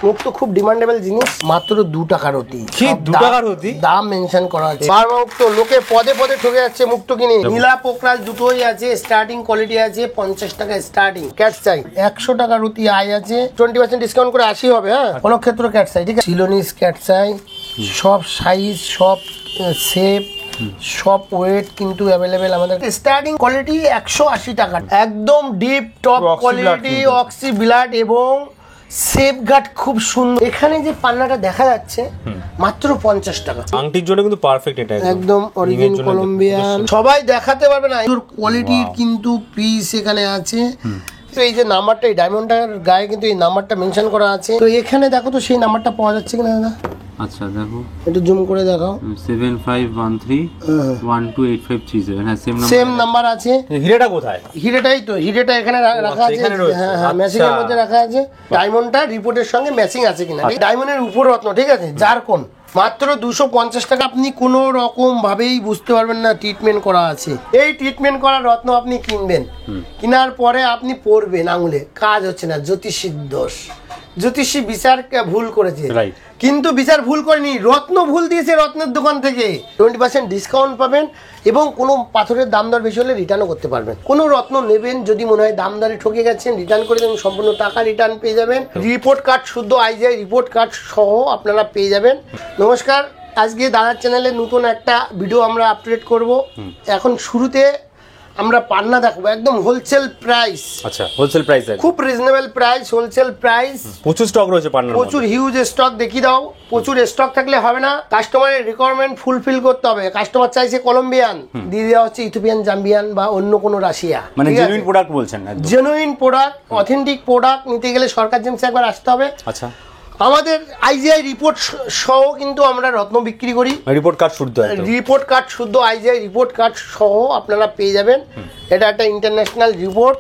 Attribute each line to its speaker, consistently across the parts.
Speaker 1: মুক্তো খুব ডিমান্ডেবল জিনিস, মাত্র 2 টাকা রতি।
Speaker 2: কি 2 টাকা রতি?
Speaker 1: দাম মেনশন করা আছে। বার্মা মুক্তো লোকে পদে পদে ঠকে যাচ্ছে মুক্তো কিনে। নীলা পোকরাজ দুটোই আছে, স্টার্টিং কোয়ালিটি আছে 50 টাকা স্টার্টিং। ক্যাট চাই 100 টাকা রতি আই আছে, 20% ডিসকাউন্ট করে 80 হবে। হ্যাঁ, কোনো ক্ষেত্রে ক্যাট চাই, ঠিক আছে। সিলোনিস ক্যাট চাই, সব সাইজ, সব শেপ, সব ওয়েট কিন্তু অ্যাভেলেবেল আমাদের। স্টার্টিং কোয়ালিটি 180 টাকা, একদম deep top quality oxy blood এবং সেফগার্ড খুব সুন্দর। এখানে যে পান্নাটা দেখা যাচ্ছে মাত্র 50 টাকা।
Speaker 2: আংটির জন্য কিন্তু পারফেক্ট, এটা
Speaker 1: একদম অরিজিন কলম্বিয়ান, সবাই দেখাতে পারবে না এর কোয়ালিটির কিন্তু পিস এখানে আছে। তো এই যে নাম্বারটা, এই ডায়মন্ডটার গায়ে কিন্তু এই নাম্বারটা মেনশন করা আছে। তো এখানে দেখো তো সেই নাম্বারটা পাওয়া যাচ্ছে কিনা দাদা।
Speaker 3: আচ্ছা দেখো,
Speaker 1: একটু জুম করে দেখাও।
Speaker 3: 7513128537। হ্যাঁ,
Speaker 1: সেম নাম্বার আছে।
Speaker 2: হিরেটা কোথায়?
Speaker 1: হিরেটাই তো, হিরেটা এখানে রাখা আছে। হ্যাঁ হ্যাঁ, ম্যাচিং এর মধ্যে রাখা আছে। ডায়মন্ডটা রিপোর্টের সঙ্গে ম্যাচিং আছে কিনা। ডায়মন্ডের উপর রত্ন, ঠিক আছে, যার কোন মাত্র 250 টাকা। আপনি কোনো রকম ভাবেই বুঝতে পারবেন না ট্রিটমেন্ট করা আছে। এই ট্রিটমেন্ট করা রত্ন আপনি কিনবেন, কেনার পরে আপনি পড়বেন আঙুলে, কাজ হচ্ছে না, জ্যোতিষীর দোষ। জ্যোতিষী বিচার ভুল করেছে, কিন্তু বিচার ভুল করেনি, রত্ন ভুল দিয়েছে। রত্নের দোকান থেকে 20% ডিসকাউন্ট পাবেন এবং কোনো পাথরের দাম দর বেশি হলে রিটার্নও করতে পারবেন। কোনো রত্ন নেবেন যদি মনে হয় দাম দরে ঠকে গেছেন, রিটার্ন করে দেবেন, সম্পূর্ণ টাকা রিটার্ন পেয়ে যাবেন। রিপোর্ট কার্ড শুদ্ধ আইজিআই রিপোর্ট কার্ড সহ আপনারা পেয়ে যাবেন। নমস্কার, আজকে দাদার চ্যানেলে নতুন একটা ভিডিও আমরা আপডেট করব। এখন শুরুতে আমরা পান্না দেখাবো একদম হোলসেল প্রাইস।
Speaker 2: আচ্ছা, হোলসেল প্রাইস,
Speaker 1: খুব রিজনেবল প্রাইস, হোলসেল প্রাইস।
Speaker 2: প্রচুর স্টক রয়েছে পান্নার,
Speaker 1: প্রচুর হিউজ স্টক। দেখিয়ে দাও। প্রচুর স্টক থাকলে হবে না, কাস্টমারের রিকোয়ারমেন্ট ফুলফিল করতে হবে। কাস্টমার চাইছে কলম্বিয়ান, দিয়ে দেওয়া হচ্ছে ইথিওপিয়ান, জাম্বিয়ান বা অন্য কোনো রাশিয়া।
Speaker 2: মানে জেনুইন প্রোডাক্ট বলছেন?
Speaker 1: জেনুইন প্রোডাক্ট, অথেন্টিক প্রোডাক্ট নিতে গেলে সরকার জেমসে একবার আসতে হবে।
Speaker 2: আচ্ছা,
Speaker 1: আমাদের আইজিআই রিপোর্ট সহ কিন্তু আমরা রত্ন বিক্রি করি।
Speaker 2: রিপোর্ট কার্ড শুদ্ধ,
Speaker 1: রিপোর্ট কার্ড শুদ্ধ আইজিআই রিপোর্ট কার্ড সহ আপনারা পেয়ে যাবেন। এটা একটা ইন্টারন্যাশনাল রিপোর্ট।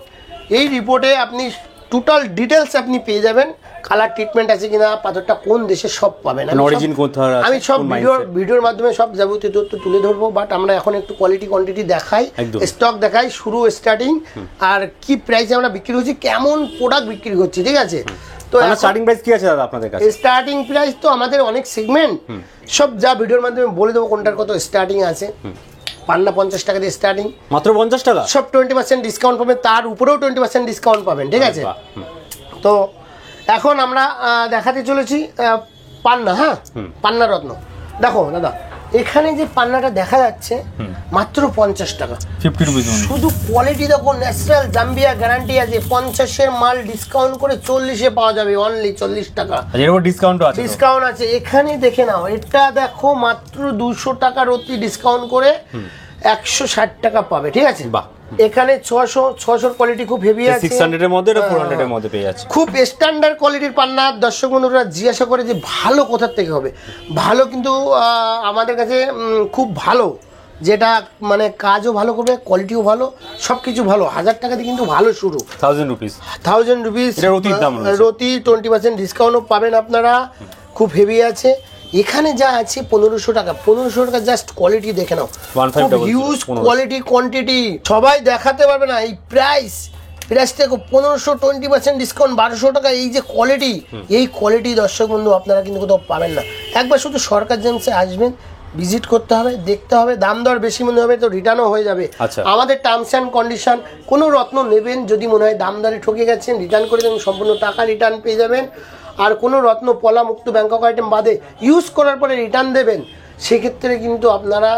Speaker 1: এই রিপোর্টে আপনি টোটাল ডিটেলস আপনি পেয়ে যাবেন। কালার ট্রিটমেন্ট আছে কিনা, পাথরটা কোন দেশে, সব পাবেন। আমি সব ভিডিওর মাধ্যমে সব যাবতীয় তথ্য তুলে ধরবো। বাট আমরা এখন একটু কোয়ালিটি কোয়ান্টিটি দেখাই, স্টক দেখাই, শুরু স্টার্টিং আর কি প্রাইসে আমরা বিক্রি করছি, কেমন প্রোডাক্ট বিক্রি করছি, ঠিক আছে। তো
Speaker 2: স্টার্টিং প্রাইস কি আছে দাদা আপনাদের কাছে?
Speaker 1: স্টার্টিং প্রাইস তো আমাদের অনেক সেগমেন্ট, সব যা ভিডিওর মাধ্যমে বলে দেবো কোনটার কত স্টার্টিং আছে। পান্না 50 টাকা দিয়ে স্টার্টিং,
Speaker 2: মাত্র 50 টাকা।
Speaker 1: সব 20% ডিসকাউন্ট পাবেন, তার উপরেও 20% ডিসকাউন্ট পাবেন, ঠিক আছে। তো এখন আমরা দেখাতে চলেছি পান্না। হ্যাঁ, পান্না রত্ন। দেখো দাদা, এখানে যে পান্নাটা দেখা যাচ্ছে মাত্র 50 টাকা,
Speaker 2: 50 রুপিস।
Speaker 1: শুধু কোয়ালিটি দেখো, ন্যাচারাল জাম্বিয়া গ্যারান্টি আছে। 50-এর মাল ডিসকাউন্ট করে 40-এ পাওয়া যাবে, অনলি 40 টাকা।
Speaker 2: এর উপর ডিসকাউন্ট আছে? ডিসকাউন্ট
Speaker 1: আছে। এখানে দেখে নাও, এটা দেখো মাত্র 200 টাকা রতি ডিসকাউন্ট করে 160 টাকা পাবে, ঠিক আছে।
Speaker 2: বাহ,
Speaker 1: এখানে 600 কোয়ালিটি খুব হেভি আছে,
Speaker 2: 600 এর মধ্যে, 400 এর মধ্যে পেয়ে যাচ্ছে।
Speaker 1: খুব স্ট্যান্ডার্ড কোয়ালিটির পান্না। দর্শক বন্ধুরা জিজ্ঞাসা করে যে ভালো কোথা থেকে হবে, ভালো কিন্তু আমাদের কাছে খুব ভালো, যেটা মানে কাজও ভালো করবে, কোয়ালিটিও ভালো, সবকিছু ভালো। 1000 টাকা দিয়ে কিন্তু ভালো শুরু।
Speaker 2: 1000 রুপিস
Speaker 1: রতির দাম, রতি 20% ডিসকাউন্টও পাবেন আপনারা। খুব হেভি আছে। এখানে যা আছে 1500 টাকা, 1500 টাকা জাস্ট কোয়ালিটি দেখে নাও, হিউজ কোয়ালিটি কোয়ান্টিটি, সবাই দেখাতে পারবে না। এই প্রাইসটা 1500, 20% ডিসকাউন্ট 1200 টাকা। এই যে কোয়ালিটি, এই কোয়ালিটি দর্শক বন্ধু আপনারা কিন্তু কোথাও পাবেন না। একবার শুধু সরকার জেমসে আসবেন, ভিজিট করতে হবে, দেখতে হবে। দাম দর বেশি মনে হবে তো রিটার্নও হয়ে যাবে। আমাদের টার্মস অ্যান্ড কন্ডিশন, কোনো রত্ন নেবেন যদি মনে হয় দাম দরে ঠকে গেছেন, রিটার্ন করে দেবেন, সম্পূর্ণ টাকা রিটার্ন পেয়ে যাবেন। আর কোনো রত্ন পলা মুক্ত ব্যাংকক আইটেম বাদে ইউজ করার পরে রিটার্ন দেবেন, সেক্ষেত্রে কিন্তু আপনারা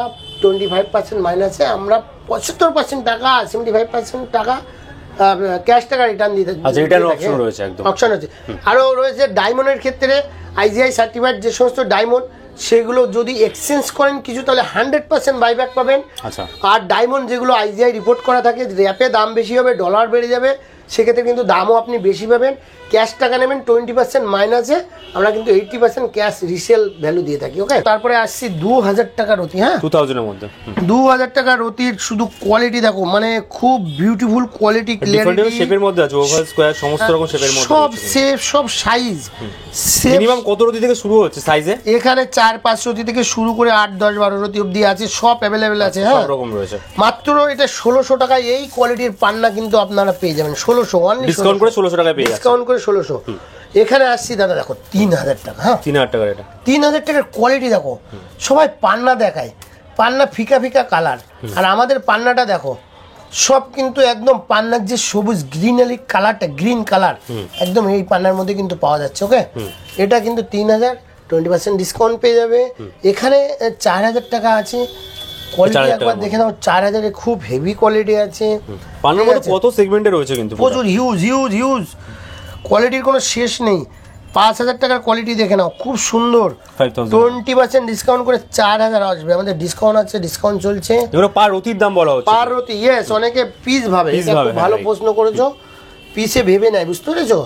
Speaker 1: 25% মাইনাসে আমরা 75% টাকা, 75% টাকা ক্যাশ টাকা রিটার্ন দিতে অপশন আছে। আরও রয়েছে ডায়মন্ডের ক্ষেত্রে আইজিআই সার্টিফাইড যে সমস্ত ডায়মন্ড, সেগুলো যদি এক্সচেঞ্জ করেন কিছু, তাহলে 100% বাইব্যাক পাবেন। আর ডায়মন্ড যেগুলো আইজিআই রিপোর্ট করা থাকে, র্যাপে দাম বেশি হবে, ডলার বেড়ে যাবে, সেক্ষেত্রে কিন্তু দামও আপনি বেশি পাবেন। ক্যাশ টাকা নেবেন 20% মাইনাসে, আমরা কিন্তু 80% ক্যাশ রিসেল ভ্যালু দিয়ে থাকি। ওকে, তারপরে আসছি 2000 টাকা রতি। হ্যাঁ,
Speaker 2: 2000 এর মধ্যে
Speaker 1: 2000 টাকা রতির শুধু কোয়ালিটি দেখো, মানে খুব বিউটিফুল কোয়ালিটি, ক্লিয়ারিটি,
Speaker 2: শেপের মধ্যে আছে, ওভাল স্কয়ার সমস্ত রকম শেপের মধ্যে,
Speaker 1: সব শেপ, সব সাইজ।
Speaker 2: মিনিমাম কত রতি থেকে শুরু হচ্ছে সাইজে?
Speaker 1: এখানে 4-5 রতি থেকে শুরু করে 8-10-12 রতি অবধি আছে, সব অ্যাভেলেবেল আছে। হ্যাঁ,
Speaker 2: সব রকম রয়েছে।
Speaker 1: মাত্র এটা 1600 টাকা এই কোয়ালিটির পান্না কিন্তু আপনারা পেয়ে যাবেন। 1600 অনলি,
Speaker 2: ডিসকাউন্ট করে 1600 টাকায় পেয়ে যাচ্ছেন।
Speaker 1: ডিসকাউন্ট করে 1600। এখানে আসছি দাদা দেখো 3000 টাকা, হ্যাঁ
Speaker 2: 3000 টাকার এটা,
Speaker 1: 3000 টাকার কোয়ালিটি দেখো। সবাই পান্না দেখায়, পান্না ফিকা ফিকা কালার, আর আমাদের পান্নাটা দেখো সব কিন্তু একদম পান্নার যে সবুজ গ্রিনারি কালারটা, গ্রিন কালার একদম এই পান্নার মধ্যে কিন্তু পাওয়া যাচ্ছে। ওকে, এটা কিন্তু 3000, 20% ডিসকাউন্ট পেয়ে যাবে। এখানে 4000 টাকা আছে, কোয়ালিটি একবার দেখে নাও। 4000 এ খুব হেভি কোয়ালিটি আছে।
Speaker 2: পান্নার মধ্যে কত সেগমেন্টে রয়েছে কিন্তু,
Speaker 1: প্রচুর হিউজ হিউজ হিউজ কোয়ালিটির কোনো শেষ নেই। 5000 টাকার কোয়ালিটি দেখে নাও, খুব সুন্দর। 20% ডিসকাউন্ট করে 4000 আসবে। আমাদের ডিসকাউন্ট আছে, ডিসকাউন্ট চলছে।
Speaker 2: এগুলো পার রতির দাম বলা হচ্ছে,
Speaker 1: পার রতি, ইয়েস। অনেকে পিস ভাবে, ভালো প্রশ্ন করেছো, পিসে ভেবে নাই, বুঝতে পেরেছো?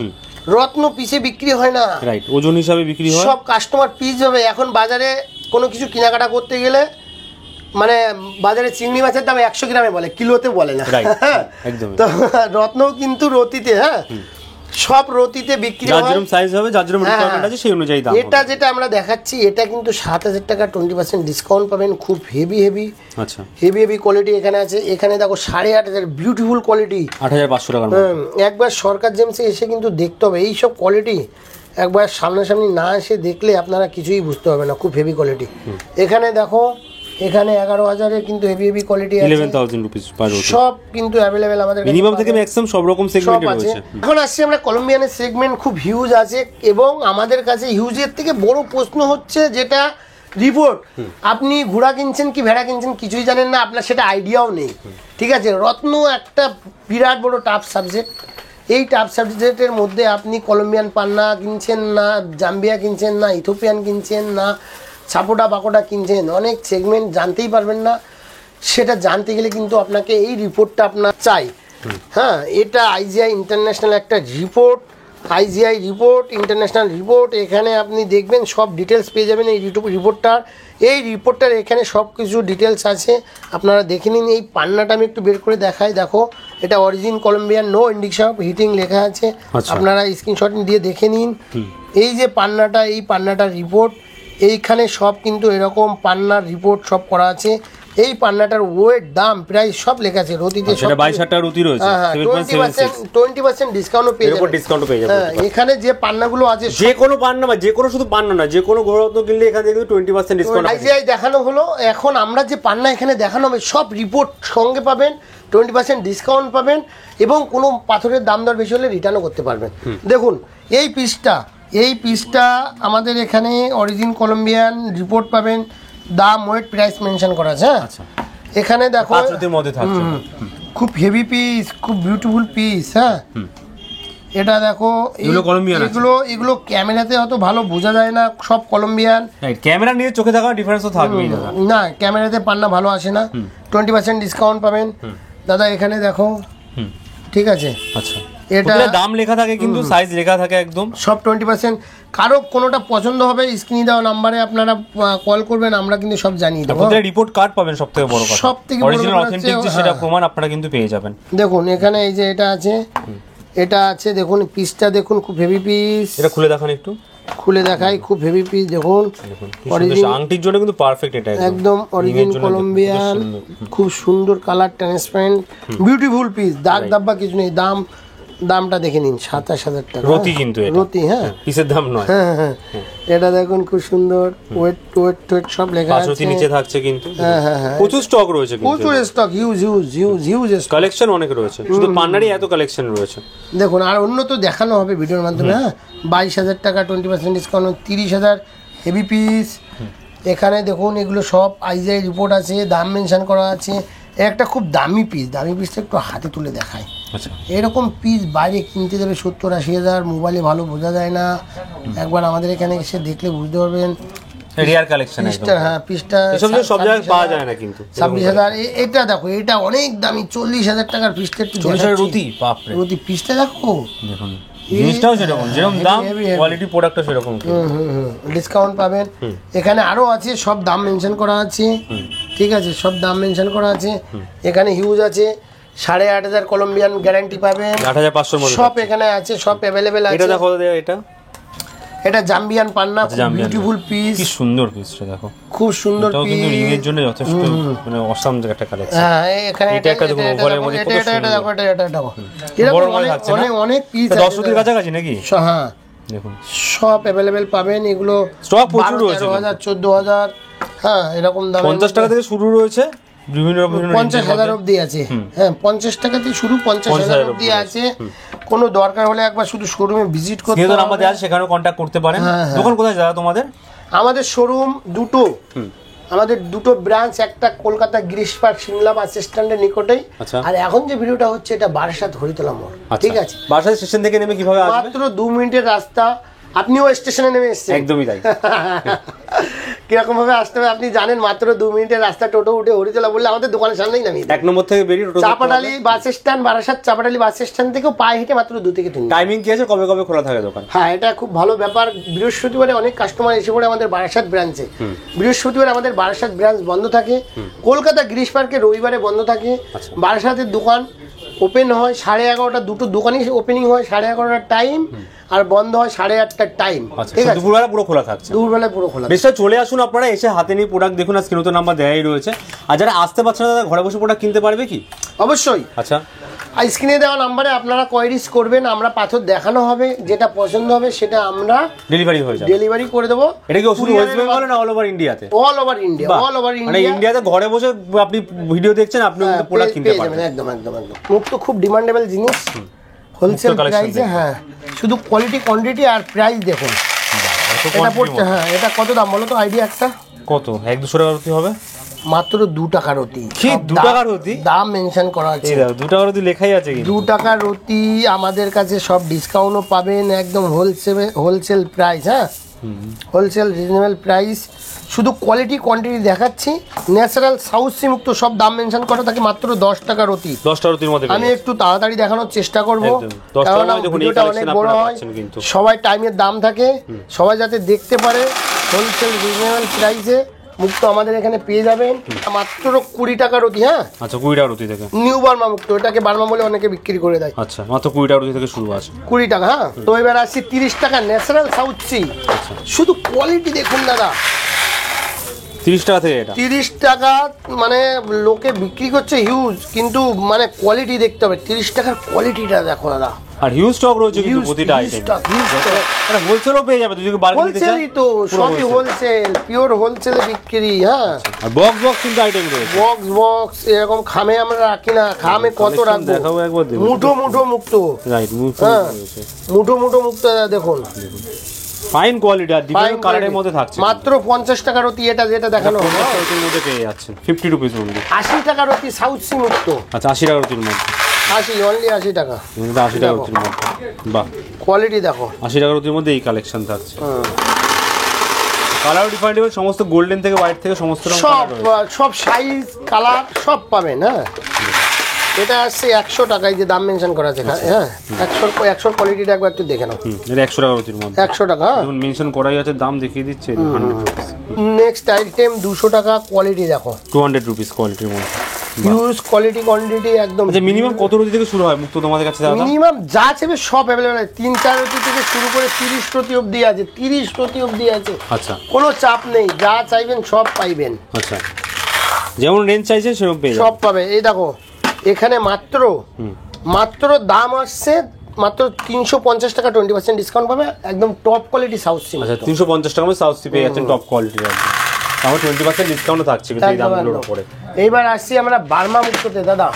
Speaker 1: রত্ন পিসে বিক্রি হয় না,
Speaker 2: রাইট, ওজন হিসাবে বিক্রি হয়।
Speaker 1: সব কাস্টমার পিস ভাবে। এখন বাজারে কোনো কিছু কেনাকাটা করতে গেলে মানে বাজারে চিংড়ি মাছের দাম 100 গ্রামে বলে, কিলোতে বলে না।
Speaker 2: একদম।
Speaker 1: তো রত্ন কিন্তু রতিতে, হ্যাঁ সব রতিতে বিক্রি হয়,
Speaker 2: যার যেরকম সাইজ হবে, যার যেরকম রিকোয়ারমেন্ট আছে সেই অনুযায়ী দাম।
Speaker 1: এটা যেটা আমরা দেখাচ্ছি এটা কিন্তু 7000 টাকা 20% ডিসকাউন্ট পাবেন। খুব হেভি হেভি,
Speaker 2: আচ্ছা
Speaker 1: হেভি হেভি কোয়ালিটি এখানে আছে। এখানে দেখো 8500 বিউটিফুল কোয়ালিটি,
Speaker 2: 8500 টাকার।
Speaker 1: একবার সরকার জেমসে এসে কিন্তু দেখতে হবে এই সব কোয়ালিটি। একবার সামনাসামনি না এসে দেখলে আপনারা কিছুই বুঝতে পারবেন না, খুব হেভি কোয়ালিটি। এখানে দেখো, এখানে 11000 এর কিন্তু হেভি হেভি কোয়ালিটি আছে,
Speaker 2: 11000 রুপিস পার রতি,
Speaker 1: সব কিন্তু अवेलेबल আমাদের কাছে,
Speaker 2: মিনিমাম থেকে ম্যাক্সিমাম সব রকম সেগমেন্টে রয়েছে।
Speaker 1: এখন আসছে আমরা কলম্বিয়ানের সেগমেন্ট, খুব হিউজ আছে। এবং আমাদের কাছে হিউজের থেকে বড় প্রশ্ন হচ্ছে যেটা রিপোর্ট, আপনি ঘোড়া কিনছেন কি ভেড়া কিনছেন কিছুই জানেন না, আপনার সেটা আইডিয়াও নেই, ঠিক আছে? রত্ন একটা বিরাট বড় টাফ সাবজেক্ট। এই টাফ সাবজেক্টের মধ্যে আপনি কলম্বিয়ান পান্না কিনছেন না, জাম্বিয়া কিনছেন না, ইথিওপিয়ান কিনছেন না, সাপোটা বাকোটা কিনছেন, অনেক সেগমেন্ট জানতেই পারবেন না। সেটা জানতে গেলে কিন্তু আপনাকে এই রিপোর্টটা আপনার চাই। হ্যাঁ, এটা আইজিআই ইন্টারন্যাশনাল একটা report, IGI report, international report. এখানে আপনি দেখবেন সব ডিটেলস পেয়ে যাবেন এই রিপোর্টটার। এই রিপোর্টটার এখানে সব কিছু ডিটেলস আছে, আপনারা দেখে নিন। এই পান্নাটা আমি একটু বের করে দেখাই, দেখো এটা origin Colombian, no indication of heating লেখা আছে, আপনারা স্ক্রিনশট দিয়ে দেখে নিন। এই যে পান্নাটা, এই পান্নাটার রিপোর্ট, এইখানে সব কিন্তু এরকম পান্নার রিপোর্ট সব করা আছে। এই পান্নাটার ওয়েট, দাম, প্রাইস সব লেখা আছে রতিতে।
Speaker 2: সেটা 22 টাকা রতি রয়েছে,
Speaker 1: 20% ডিসকাউন্টও পেয়ে যাবেন,
Speaker 2: ডিসকাউন্ট পেয়ে যাবেন।
Speaker 1: এখানে যে পান্নাগুলো আছে,
Speaker 2: যে কোনো পান্না বা যে কোনো শুধু পান্না না, যে কোনো ঘোড়া রত্ন কিনলে এখান থেকে 20% ডিসকাউন্ট
Speaker 1: আইজিআই দেখানো হলো। এখন আমরা যে পান্না এখানে দেখানো হবে সব রিপোর্ট সঙ্গে পাবেন, 20% ডিসকাউন্ট পাবেন, এবং কোনো পাথরের দাম দর বেশি হলে রিটার্নও করতে পারবেন। দেখুন এই পিসটা আমাদের এখানে অরিজিন কলম্বিয়ান রিপোর্ট পাবেন, দাম, ওয়েট, প্রাইস মেনশন করা আছে। হ্যাঁ, এখানে দেখো
Speaker 2: পাঁচরতির মধ্যে থাকছে,
Speaker 1: খুব হেভি পিস, খুব বিউটিফুল পিস। হ্যাঁ, এটা দেখো, এগুলো ক্যামেরাতে অত ভালো বোঝা যায় না, সব কলম্বিয়ান।
Speaker 2: ক্যামেরা নিয়ে চোখে দেখা ডিফারেন্স তো থাকবেই
Speaker 1: না, ক্যামেরাতে পান্না ভালো আসে না। 20% ডিসকাউন্ট পাবেন দাদা। এখানে দেখো, ঠিক আছে?
Speaker 2: আচ্ছা, এটা দাম লেখা থাকে কিন্তু সাইজ লেখা থাকে একদম
Speaker 1: সব 20%। কারো কোনোটা পছন্দ হবে স্ক্রিনে দেওয়া নাম্বারে আপনারা কল করবেন, আমরা কিন্তু সব জানিয়ে দেবো।
Speaker 2: আপনারা রিপোর্ট কার্ড পাবেন, সবথেকে বড় কথা,
Speaker 1: সবথেকে
Speaker 2: অরিজিনাল অথেন্টিক যে সেটা প্রমাণ আপনারা কিন্তু পেয়ে যাবেন।
Speaker 1: দেখুন এখানে এই যে এটা আছে, দেখুন পিসটা দেখুন, খুব হেভি পিস।
Speaker 2: এটা খুলে দেখান, একটু
Speaker 1: খুলে দেখাই, খুব হেভি পিস। দেখুন
Speaker 2: আংটির জন্য কিন্তু পারফেক্ট, এটা
Speaker 1: একদম অরিজিন কলম্বিয়ান, খুব সুন্দর কালার, ট্রান্সপারেন্ট, বিউটিফুল পিস, দাগ দাব্বা কিছু নেই। দামটা দেখে নিন, 27000 টাকা
Speaker 2: রতি, কিন্তু
Speaker 1: রতি, হ্যাঁ
Speaker 2: পিসের দাম নয়।
Speaker 1: হ্যাঁ, এটা দেখুন খুব সুন্দর, ওয়েট সব লেখা আছে,
Speaker 2: পাঁচরতি নিচে থাকছে কিন্তু।
Speaker 1: হ্যাঁ,
Speaker 2: প্রচুর স্টক রয়েছে,
Speaker 1: প্রচুর স্টক, হিউজ
Speaker 2: কালেকশন অনেক রয়েছে, শুধু পান্নারই এত কালেকশন রয়েছে।
Speaker 1: দেখুন আর অন্য তো দেখানো হবে ভিডিওর মাধ্যমে। হ্যাঁ, 22000 টাকা 20% ডিসকাউন্ট, 30000 হেভি পিস। এখানে দেখুন এগুলো সব আইজিআই রিপোর্ট আছে, দাম মেনশন করা আছে। একটা খুব দামি পিসটা একটু হাতে তুলে দেখায়।
Speaker 2: আচ্ছা,
Speaker 1: এরকম পিস বাইরে কিনতে দেবে 70-80 হাজার, মোবাইলে ভালো বোঝা যায় না। একবার আমাদের এখানে এসে দেখলে বুঝতে পারবেন।
Speaker 2: রিয়ার কালেকশন
Speaker 1: পিসটা, হ্যাঁ পিসটা
Speaker 2: সব জায়গায় পাওয়া যায় না কিন্তু।
Speaker 1: 26000। এটা দেখো, এটা অনেক দামি, 40000 টাকার পিসটা। একটু
Speaker 2: 40000 রতি, বাপ রে,
Speaker 1: রতি পিসটা দেখো,
Speaker 2: দেখুন জিনিসটাও সেরকম, যেরকম দাম কোয়ালিটি প্রোডাক্টটা সেরকম।
Speaker 1: ডিসকাউন্ট পাবেন। এখানে আরো আছে, সব দাম মেনশন করা আছে, ঠিক আছে? সব দাম মেনশন করা আছে। এখানে হিউজ আছে, 8500 কলম্বিয়ান গ্যারান্টি পাবেন,
Speaker 2: 8500 মধ্যে
Speaker 1: সব এখানে আছে, সব अवेलेबल আছে।
Speaker 2: এটা দেখো,
Speaker 1: এটা জাম্বিয়ান পান্না, বিউটিফুল পিস,
Speaker 2: কি সুন্দর পিসটা দেখো,
Speaker 1: খুব সুন্দর পিস,
Speaker 2: কিন্তু রিং এর জন্য যথেষ্ট মানে অসাম একটা কালেকশন।
Speaker 1: হ্যাঁ, এখানে
Speaker 2: এটা একটা দেখুন, ওভারের মধ্যে কত সুন্দর।
Speaker 1: এটা দেখো, এটা দেখো, অনেক পিস,
Speaker 2: 10 রুপির কাছাকাছি নাকি?
Speaker 1: হ্যাঁ,
Speaker 2: দেখুন
Speaker 1: সব অ্যাভেলেবেল পাবেন। এগুলো
Speaker 2: স্টক প্রচুর রয়েছে,
Speaker 1: 13,000 14,000 হ্যাঁ এরকম দামে
Speaker 2: 50 টাকা থেকে শুরু রয়েছে, বিভিন্ন
Speaker 1: 50,000 অবধি আছে। হ্যাঁ 50 টাকা থেকে শুরু, 50,000 অবধি আছে। কোনো দরকার হলে একবার শুধু শোরুমে ভিজিট করতে হবে,
Speaker 2: আমাদের আছে সেখানেও কন্ট্যাক্ট করতে পারেন। দোকান কোথায় দাদা তোমাদের?
Speaker 1: আমাদের শোরুম দুটো, আমাদের দুটো ব্রাঞ্চ, একটা কলকাতা গিরিশ পার্ক সিমলা বাস স্ট্যান্ডের নিকটেই, আর এখন যে ভিডিওটা হচ্ছে এটা বারাসাত হরিতলা মোড়। ঠিক আছে,
Speaker 2: বারাসাত স্টেশন থেকে নেমে কিভাবে আসবে?
Speaker 1: মাত্র 2 মিনিটের রাস্তা। আপনিও স্টেশনে নেমে এসেছেন?
Speaker 2: একদমই তাই।
Speaker 1: কিরকম ভাবে আসতে হবে আপনি জানেন, মাত্র 2 মিনিটের রাস্তা, টোটো উঠে হরিতলা বললে আমাদের দোকানের সামনেই নামিয়ে দেয়।
Speaker 2: 1 নম্বর থেকে বেরিয়ে টোটো
Speaker 1: Chapadali bus stand, Barasat Chapadali bus stand থেকে পায়ে হেঁটে মাত্র 2 থেকে 3 মিনিট।
Speaker 2: টাইমিং কি আছে, কবে কবে খোলা থাকে দোকান?
Speaker 1: হ্যাঁ এটা খুব ভালো ব্যাপার। বৃহস্পতিবারে অনেক কাস্টমার এসে পড়ে আমাদের বারাসাত ব্রাঞ্চে। বৃহস্পতিবার আমাদের বারাসাত ব্রাঞ্চ বন্ধ থাকে। কলকাতা গিরিশ পার্কে রবিবারে বন্ধ থাকে। বারাসাতের দোকান ওপেন হয় 11:30, দুটো দোকানই ওপেনিং হয় 11:30টার টাইম, আর বন্ধ হয় 8:30টার টাইম। ঠিক আছে,
Speaker 2: দুপুরবেলা পুরো খোলা থাকছে।
Speaker 1: দুপুরবেলায় পুরো খোলা।
Speaker 2: বেশটা চলে আসুন আপনারা, এসে হাতে নিয়ে প্রোডাক্ট দেখুন, আর স্ক্রিনে তো নাম্বার দেয়াই রয়েছে। আর যারা আসতে পারছে না দাদা, ঘরে বসে প্রোডাক্ট কিনতে পারবে কি?
Speaker 1: অবশ্যই।
Speaker 2: আচ্ছা,
Speaker 1: আর স্ক্রিনে দেওয়া নাম্বারে আপনারা কোয়ারিজ করবেন, আমরা পাথর দেখানো হবে, যেটা পছন্দ হবে সেটা আমরা
Speaker 2: ডেলিভারি হয়ে যাবে,
Speaker 1: ডেলিভারি করে দেবো।
Speaker 2: এটা কি শুধু ওয়েস্ট বেঙ্গল না অল ওভার ইন্ডিয়াতে?
Speaker 1: All over India, all over
Speaker 2: মানে
Speaker 1: ইন্ডিয়া।
Speaker 2: ইন্ডিয়াতে ঘরে বসে আপনি ভিডিও দেখছেন, আপনি প্রোডাক্ট কিনতে পারবেন।
Speaker 1: একদম একদম একদম। মুক্ত খুব ডিমান্ডেবল জিনিস, হোলসেল প্রাইসে। হ্যাঁ শুধু কোয়ালিটি কোয়ান্টিটি আর প্রাইস দেখুন। এটা পড়ছে, হ্যাঁ এটা কত দাম বলো তো, আইডিয়া একটা?
Speaker 2: কত? 1-200 টাকা রতি হবে?
Speaker 1: মাত্র 2 টাকা রতি।
Speaker 2: কি 2 টাকা রতি?
Speaker 1: দাম মেনশন করা আছে।
Speaker 2: 2 টাকা রতি লেখাই আছে কি?
Speaker 1: 2 টাকা রতি। আমাদের কাছে সব ডিসকাউন্টও পাবেন, একদম হোলসেল প্রাইস। হ্যাঁ হোলসেল রিজনেবল প্রাইস। শুধু কোয়ালিটি কোয়ান্টিটি দেখাচ্ছি। ন্যাচারাল সাউথ সি মুক্ত, সব দাম মেনশন করা থাকে, মাত্র 10 টাকা রতি।
Speaker 2: 10 টাকা রতির মধ্যে
Speaker 1: আমি একটু তাড়াতাড়ি দেখানোর চেষ্টা করব, কারণ ভিডিওটা অনেক বড় হয়, সবাই টাইমের দাম থাকে, সবাই যাতে দেখতে পারে। হোলসেল রিজনেবল প্রাইসে মুক্ত আমাদের এখানে পেয়ে যাবেন, মাত্র 20 টাকা রতি। হ্যাঁ
Speaker 2: আচ্ছা, 20 টাকা রতি থেকে
Speaker 1: নিউ বার্মা মুক্ত, এটাকে বার্মা বলে অনেকে বিক্রি করে দেয়।
Speaker 2: আচ্ছা, মাত্র 20 টাকা রতি থেকে শুরু আছে।
Speaker 1: 20 টাকা। হ্যাঁ তো এবার আসছি 30 টাকা ন্যাচারাল সাউথ সি। শুধু কোয়ালিটি দেখুন দাদা,
Speaker 2: 30 টাকা থেকে এটা
Speaker 1: 30 টাকা। মানে লোকে বিক্রি করছে হিউজ, কিন্তু মানে কোয়ালিটি দেখতে হবে। 30 টাকার কোয়ালিটিটা দেখো দাদা।
Speaker 2: আর হিউজ স্টক রয়েছে কিন্তু প্রতিটা আইটেম। মানে হোলসেলও পেয়ে যাবে, যদি বার্গেন নিতে চান।
Speaker 1: হোলসেলই তো, সবই হোলসেল, পিওর হোলসেলে বিক্রি। হ্যাঁ
Speaker 2: আর বক্স কিন্তু আইটেম রয়েছে।
Speaker 1: বক্স এরকম খামে আমরা রাখি না, খামে কত রাখবো?
Speaker 2: দেখাবো একবার, দেখুন।
Speaker 1: মুঠো মুক্ত।
Speaker 2: রাইট,
Speaker 1: হ্যাঁ মুঠো মুক্ত দেখুন,
Speaker 2: ফাইন কোয়ালিটি, আর ডিফারেন্ট কালারের মধ্যে থাকছে।
Speaker 1: মাত্র 50 টাকা রতি। এটা যেটা দেখানো হলো
Speaker 2: এর মধ্যে পেয়ে যাচ্ছেন 50 রুপিস অনলি।
Speaker 1: 80 টাকা রতি সাউথ সি মুক্ত।
Speaker 2: আচ্ছা, 80 টাকা রতির মধ্যে।
Speaker 1: 80 অনলি 80 টাকা।
Speaker 2: 80 টাকা রতির মধ্যে, বাহ
Speaker 1: কোয়ালিটি দেখো।
Speaker 2: 80 টাকা রতির মধ্যে এই কালেকশন থাকছে। কালার ডিফারেন্ট, সমস্ত গোল্ডেন থেকে হোয়াইট থেকে সমস্ত রকম
Speaker 1: সব সাইজ কালার সব পাবেন। হ্যাঁ এটা আসছে 100 টাকায়, যে দাম মেনশন করা আছে। হ্যাঁ 100 কোয়ালিটিটা একবার একটু দেখে নাও।
Speaker 2: এটা 100 টাকা রতির মধ্যে,
Speaker 1: 100 টাকা।
Speaker 2: দেখুন মেনশন করাই আছে, দাম দেখিয়ে দিচ্ছে 100 রুপিস।
Speaker 1: নেক্সট আইটেম 200 টাকা, কোয়ালিটি দেখো
Speaker 2: 200 রুপিস কোয়ালিটির মধ্যে।
Speaker 1: হিউজ কোয়ালিটি কোয়ান্টিটি একদম।
Speaker 2: আচ্ছা, মিনিমাম কত রতি থেকে শুরু হয় মুক্ত তোমাদের কাছে দাদা?
Speaker 1: মিনিমাম যা চাইবে সব অ্যাভেলেবল আছে। 3-4 রতি থেকে শুরু করে 30 রতি অবধি আছে, 30 রতি অবধি আছে।
Speaker 2: আচ্ছা,
Speaker 1: কোনো চাপ নেই, যা চাইবেন সব পাইবেন।
Speaker 2: আচ্ছা, যেমন রেঞ্জ চাইছে সেরকম পেয়ে যাবেন,
Speaker 1: সব পাবে। এই দেখো এখানে মাত্র দাম আসছে মাত্র 350 টাকা, 20% ডিসকাউন্ট পাবে, একদম টপ কোয়ালিটি সাউথ সি।
Speaker 2: আচ্ছা, 350 টাকা সাউথ সি পেয়ে যাচ্ছেন, টপ কোয়ালিটির একদম। তাও 20% ডিসকাউন্ট থাকছে কিন্তু এই দামগুলোর উপরে।
Speaker 1: এইবার আসছি আমরা বার্মা মুক্ততে দাদা।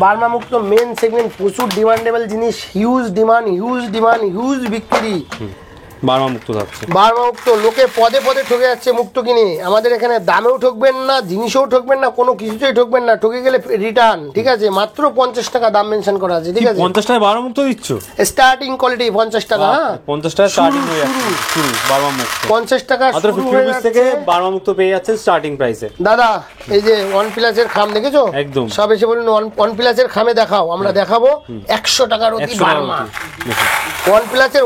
Speaker 1: বার্মা মুক্ত মেন সেগমেন্ট, প্রচুর ডিমান্ডেবল জিনিস, হিউজ ডিমান্ড, হিউজ বিক্রি।
Speaker 2: বার্মা মুক্ত থাকছে।
Speaker 1: বার্মা মুক্ত লোকে পদে পদে ঠকে যাচ্ছে মুক্ত কিনে। আমাদের এখানে দামেও ঠকবেন না, জিনিসেও ঠকবেন না, কোনো কিছুতেই ঠকবেন না। ঠকে গেলে রিটার্ন। ঠিক আছে, মাত্র 50 টাকা দাম মেনশন করা আছে। ঠিক আছে,
Speaker 2: 50 টাকা বার্মা মুক্ত দিচ্ছ?
Speaker 1: স্টার্টিং কোয়ালিটি 50 টাকা। হ্যাঁ
Speaker 2: 50 টাকা স্টার্টিং হয়ে যাচ্ছে শুরু বার্মা মুক্ত।
Speaker 1: 50 টাকা
Speaker 2: মাত্র 50 রুপিস থেকে বার্মা মুক্ত পেয়ে যাচ্ছেন স্টার্টিং প্রাইসে।
Speaker 1: দাদা এই যে OnePlus এর খাম দেখেছো?
Speaker 2: একদম।
Speaker 1: সব এসে বলুন OnePlus এর খামে দেখাও, আমরা দেখাবো 100 টাকার অতি বার্মা। OnePlus এর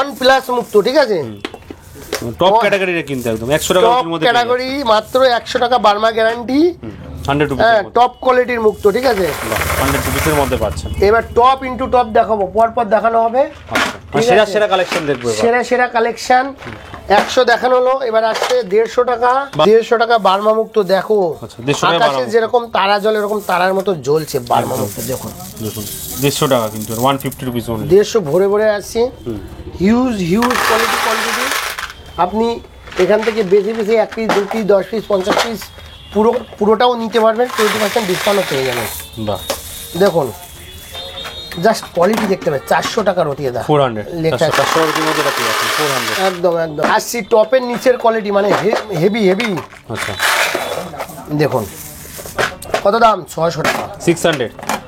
Speaker 1: OnePlus মুক্ত। ঠিক আছে,
Speaker 2: টপ ক্যাটাগরির কিন্তু একদম 100 টাকার মধ্যে
Speaker 1: ক্যাটাগরি, মাত্র 100 টাকা বার্মা গ্যারান্টি।
Speaker 2: 100 রুপিস
Speaker 1: হ্যাঁ টপ কোয়ালিটির মুক্তো, ঠিক আছে
Speaker 2: 100 রুপিসের মধ্যে পাচ্ছেন।
Speaker 1: এবার টপ ইনটু টপ দেখাবো, পরপর দেখানো হবে।
Speaker 2: আর সেরা সেরা কালেকশন দেখবো এবার।
Speaker 1: সেরা সেরা কালেকশন 100 দেখানো হলো, এবার আসছে 150 টাকা। 150 টাকা বার্মা মুক্ত দেখো,
Speaker 2: আচ্ছা 150 টাকা
Speaker 1: আকাশে যেরকম তারা জ্বলে এরকম তারার মতো জ্বলছে বার্মা মুক্ত। দেখুন
Speaker 2: 150 টাকা কিন্তু 150 রুপিস অনলি।
Speaker 1: 150 ভরে ভরে আসছে, হিউজ হিউজ কোয়ান্টিটি। আপনি এখান থেকে বেশি বেশি 1 পিস 2 পিস 10 পিস 50 পিস পুরোটাও নিতে পারবেন, 20% ডিসকাউন্টও পেয়ে যাবেন।
Speaker 2: বাহ
Speaker 1: দেখুন জাস্ট কোয়ালিটি দেখতে পাবেন। 400 টাকা রতি দা
Speaker 2: 400
Speaker 1: লেখা আছে।
Speaker 2: 400 রুপির মধ্যে রাখি আছে 400।
Speaker 1: একদম একদম আসছি টপের নিচের কোয়ালিটি, মানে হেভি হেভি।
Speaker 2: আচ্ছা
Speaker 1: দেখুন কত দাম, 600 টাকা
Speaker 2: 600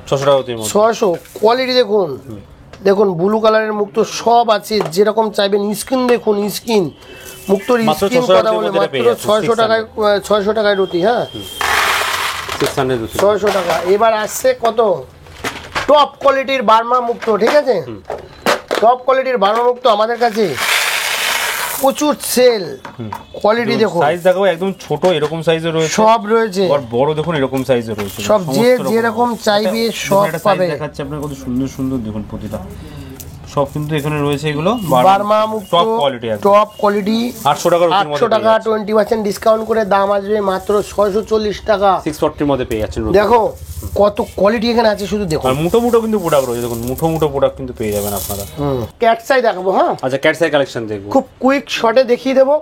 Speaker 2: 600 টাকা রুপির মধ্যে
Speaker 1: 600। কোয়ালিটি দেখুন, দেখুন ব্লু কালারের মুক্ত সব আছে, যেরকম চাইবেন। স্কিন দেখুন, স্কিন মুক্তর
Speaker 2: মাত্র
Speaker 1: স্কিন
Speaker 2: 600
Speaker 1: কথা বলে
Speaker 2: টাকার মধ্যে
Speaker 1: মাত্র
Speaker 2: পেয়ে যাচ্ছেন,
Speaker 1: 600 টাকায় 600 টাকায় রুটি। হ্যাঁ
Speaker 2: 600 রুপি
Speaker 1: 600 টাকা। এবার আসছে কত, টপ কোয়ালিটির বার্মা মুক্ত, ঠিক আছে টপ কোয়ালিটির বার্মা মুক্ত আমাদের কাছে প্রচুর সেল। কোয়ালিটি দেখুন,
Speaker 2: সাইজ দেখো একদম ছোট এরকম সাইজের রয়েছে,
Speaker 1: সব রয়েছে,
Speaker 2: আর বড় দেখুন এরকম সাইজের রয়েছে,
Speaker 1: সব যে যেরকম চাইবে সব পাবে।
Speaker 2: দেখাচ্ছে আপনার কত সুন্দর সুন্দর, দেখুন প্রতিটা সব কিন্তু এখানে রয়েছে এগুলো
Speaker 1: বার্মা মুক্ত
Speaker 2: টপ কোয়ালিটি,
Speaker 1: টপ কোয়ালিটি।
Speaker 2: 800 টাকার রুপির মধ্যে
Speaker 1: 800 টাকা 20% ডিসকাউন্ট করে দাম আসবে মাত্র 640 টাকা।
Speaker 2: 640 এর মধ্যে পেয়ে যাচ্ছেন।
Speaker 1: দেখো কত কোয়ালিটি এখানে আছে, শুধু দেখো।
Speaker 2: আর মুঠো মুঠো কিন্তু প্রোডাক্ট রয়েছে, দেখুন মুঠো মুঠো প্রোডাক্ট কিন্তু পেয়ে যাবেন আপনারা।
Speaker 1: ক্যাটসাই দেখাবো। হ্যাঁ
Speaker 2: আচ্ছা ক্যাটসাই কালেকশন দেখবো,
Speaker 1: খুব কুইক শর্টে দেখিয়ে দেবো।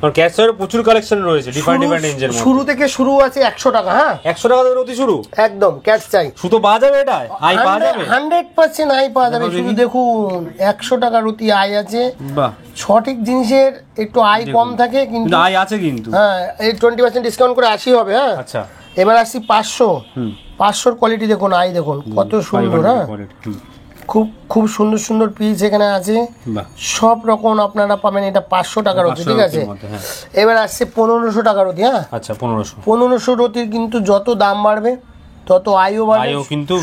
Speaker 2: আর ক্যাটসাইয়ের প্রচুর কালেকশন রয়েছে ডিফারেন্ট ডিফারেন্ট রেঞ্জের মধ্যে।
Speaker 1: শুরু থেকে শুরু আছে 100 টাকা। হ্যাঁ
Speaker 2: 100 টাকা থেকে অতি শুরু,
Speaker 1: একদম ক্যাটসাই
Speaker 2: সুতো পাওয়া যাবে, এটা আই পাওয়া যাবে
Speaker 1: 100% আই পাওয়া যাবে। শুধু দেখুন 100 টাকা রুটি আই আছে।
Speaker 2: বাহ
Speaker 1: সঠিক জিনিসের একটু আই কম থাকে, কিন্তু
Speaker 2: কিন্তু আই আছে কিন্তু।
Speaker 1: হ্যাঁ এই 20% ডিসকাউন্ট করে 80 হবে। হ্যাঁ
Speaker 2: আচ্ছা
Speaker 1: এবার আসছি 500 কোয়ালিটি দেখুন, আই দেখুন কত সুন্দর। হ্যাঁ খুব খুব সুন্দর সুন্দর পিস এখানে আছে, সব রকম আপনারা পাবেন। এটা 500 টাকার রতি, ঠিক আছে এবার আসছে 1500 টাকার রতি। হ্যাঁ
Speaker 2: আচ্ছা 1500
Speaker 1: রতির কিন্তু যত দাম বাড়বে তত আইও বাড়বে,
Speaker 2: কিন্তু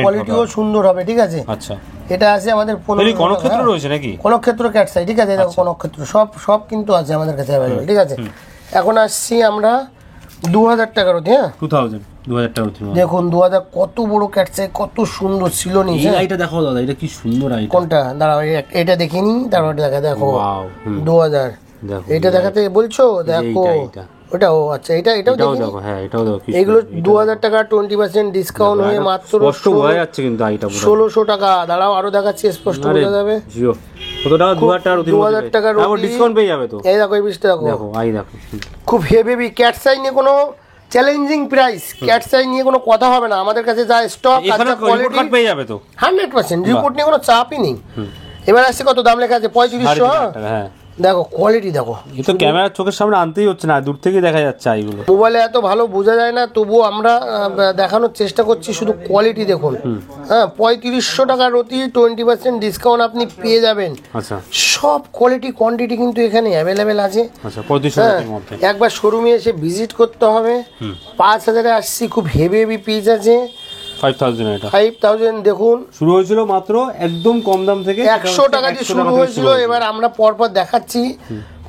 Speaker 1: কোয়ালিটিও সুন্দর হবে, ঠিক আছে।
Speaker 2: আচ্ছা
Speaker 1: এটা আছে আমাদের 1500
Speaker 2: কনকক্ষেত্র রয়েছে নাকি?
Speaker 1: কনকক্ষেত্র ক্যাটসাই, ঠিক আছে দেখো কনকক্ষেত্র সব কিন্তু আছে আমাদের কাছে অ্যাভেলেবল, ঠিক আছে। এখন আসছি আমরা 2000 টাকার রতি। হ্যাঁ
Speaker 2: 2000 টাকা রতি
Speaker 1: দেখুন 2000 কত বড় ক্যাটসাই, কত সুন্দর ছিল নি।
Speaker 2: এই আইটা দেখো দাদা, এটা কি সুন্দর আইটা।
Speaker 1: কোনটা দাঁড়াও, এটা দেখিনি, তারপর দেখা দেখো 2000 এটা দেখাতে বলছো, দেখো ওটা। ও আচ্ছা এটাও দেখো।
Speaker 2: হ্যাঁ এটাও দেখো,
Speaker 1: এগুলো 2000 টাকা 20% ডিসকাউন্ট হয়ে মাত্র
Speaker 2: স্পষ্ট বোঝা যাচ্ছে কিন্তু আইটা
Speaker 1: 1600 টাকা। দাঁড়াও আরো দেখাচ্ছি, স্পষ্ট বোঝা যাবে।
Speaker 2: জিও কত টাকা, 2000 টাকা রতি,
Speaker 1: 2000 টাকা রতি,
Speaker 2: তারপর ডিসকাউন্ট পেয়ে যাবে তো।
Speaker 1: এই দেখো এই পিসটা দেখো,
Speaker 2: দেখো আই দেখো
Speaker 1: খুব হেভি ক্যাটসাই নিয়ে কোনো চ্যালেঞ্জিং প্রাইস, ক্যাটসাই নিয়ে কোনো কথা হবে না। আমাদের কাছে যা স্টক
Speaker 2: এখানে রিপোর্ট কার্ড পেয়ে যাবে তো
Speaker 1: 100%, রিপোর্ট নিয়ে কোনো চাপই নেই। এবার আসছে কত দাম লেখা আছে 3500।
Speaker 2: হ্যাঁ
Speaker 1: দেখো কোয়ালিটি দেখো,
Speaker 2: এই তো ক্যামেরার চোখের সামনে আনতেই হচ্ছে না, দূর থেকে দেখা যাচ্ছে আইগুলো।
Speaker 1: মোবাইলে এত ভালো বোঝা যায় না, তবুও আমরা দেখানোর চেষ্টা করছি। শুধু কোয়ালিটি দেখুন। হ্যাঁ 3500 টাকার রতি 20% ডিসকাউন্ট আপনি পেয়ে যাবেন।
Speaker 2: আচ্ছা
Speaker 1: সব কোয়ালিটি কোয়ান্টিটি কিন্তু এখানে অ্যাভেলেবেল আছে।
Speaker 2: আচ্ছা 3500 টাকার মধ্যে
Speaker 1: একবার শোরুমে এসে ভিজিট করতে হবে। 5000-এ আসছি, খুব হেভি হেভি পিস আছে।
Speaker 2: 5000 এটা
Speaker 1: 5000 দেখুন,
Speaker 2: শুরু হয়েছিল মাত্র একদম কম দাম থেকে
Speaker 1: 100 টাকা দিয়ে শুরু হয়েছিল। এবার আমরা পরপর দেখাচ্ছি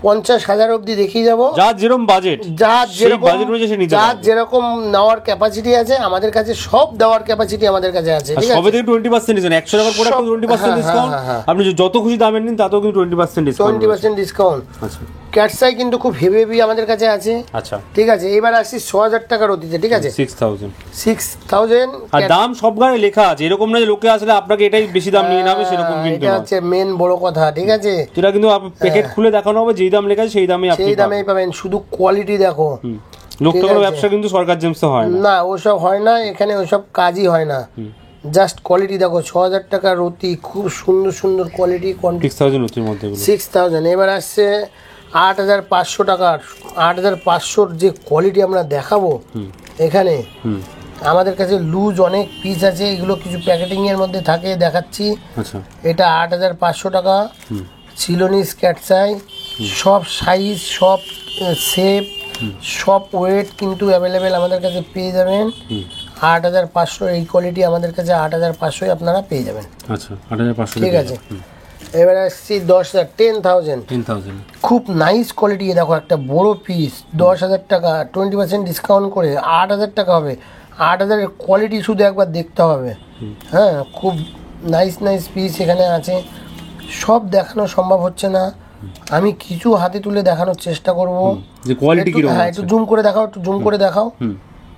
Speaker 1: 50,000 অবধি দেখিয়ে যাবো।
Speaker 2: যার যেরকম বাজেট,
Speaker 1: যার যেরকম
Speaker 2: বাজেট অনুযায়ী সে নিতে
Speaker 1: যার
Speaker 2: পারবে।
Speaker 1: যেরকম নেওয়ার ক্যাপাসিটি আছে আমাদের কাছে, সব দেওয়ার ক্যাপাসিটি আমাদের কাছে আছে, ঠিক আছে।
Speaker 2: সবে থেকে 20% ডিসকাউন্ট, 100 টাকার প্রোডাক্ট 20% ডিসকাউন্ট। আপনি যত খুশি দামের নিন তাতেও কিন্তু 20% ডিসকাউন্ট,
Speaker 1: 20% ডিসকাউন্ট।
Speaker 2: আচ্ছা
Speaker 1: ক্যাটসাই কিন্তু খুব হেভি হেভি আমাদের কাছে আছে,
Speaker 2: আচ্ছা
Speaker 1: ঠিক আছে। এবার আসছি 6000 টাকার অতিতে, ঠিক আছে
Speaker 2: 6000
Speaker 1: 6000।
Speaker 2: আর দাম সব গায়ে লেখা আছে, এরকম না যে লোকে আসলে আপনাকে এটাই বেশি দাম নিয়ে নেবে সেরকম কিন্তু
Speaker 1: এটা
Speaker 2: না।
Speaker 1: হচ্ছে মেন বড় কথা, ঠিক আছে।
Speaker 2: যেটা কিন্তু প্যাকেট খুলে দেখানো হবে, যেই দাম লেখা আছে সেই দামে আপনি
Speaker 1: সেই দামেই পাবেন। শুধু কোয়ালিটি দেখো।
Speaker 2: লোকটার ব্যবসা কিন্তু সরকার জেমসে হয় না,
Speaker 1: না ওসব হয় না এখানে, ওসব কাজই হয় না। জাস্ট কোয়ালিটি দেখো, 6000 টাকার রতি, খুব সুন্দর সুন্দর কোয়ালিটি।
Speaker 2: 6000 রুপির মধ্যে
Speaker 1: 6000। এবার আসছে 8500 টাকার। 8500 যে কোয়ালিটি আমরা দেখাবো এখানে, আমাদের কাছে লুজ অনেক পিস আছে, এগুলো কিছু প্যাকেটিং এর মধ্যে থাকে, দেখাচ্ছি।
Speaker 2: আচ্ছা
Speaker 1: এটা 8500 টাকা। সিলোনিস ক্যাটসাই, সব সাইজ, সব শেপ, সব ওয়েট কিন্তু অ্যাভেলেবেল আমাদের কাছে পেয়ে যাবেন। 8500 এই কোয়ালিটি আমাদের কাছে 8500 আপনারা পেয়ে যাবেন।
Speaker 2: আচ্ছা 8500
Speaker 1: ঠিক আছে। এবারে আসছি 10,000 10,000
Speaker 3: 10,000
Speaker 1: খুব নাইস কোয়ালিটি। দেখো একটা বড় পিস 10,000 টাকা, 20% ডিসকাউন্ট করে 8,000 টাকা হবে। 8,000 কোয়ালিটি শুধু একবার দেখতে হবে। হ্যাঁ, খুব নাইস নাইস পিস এখানে আছে। সব দেখানো সম্ভব হচ্ছে না, আমি কিছু হাতে তুলে দেখানোর চেষ্টা করব।
Speaker 2: যে কোয়ালিটি কি রকম
Speaker 1: হ্যাঁ, একটু জুম করে দেখাও, একটু জুম করে দেখাও।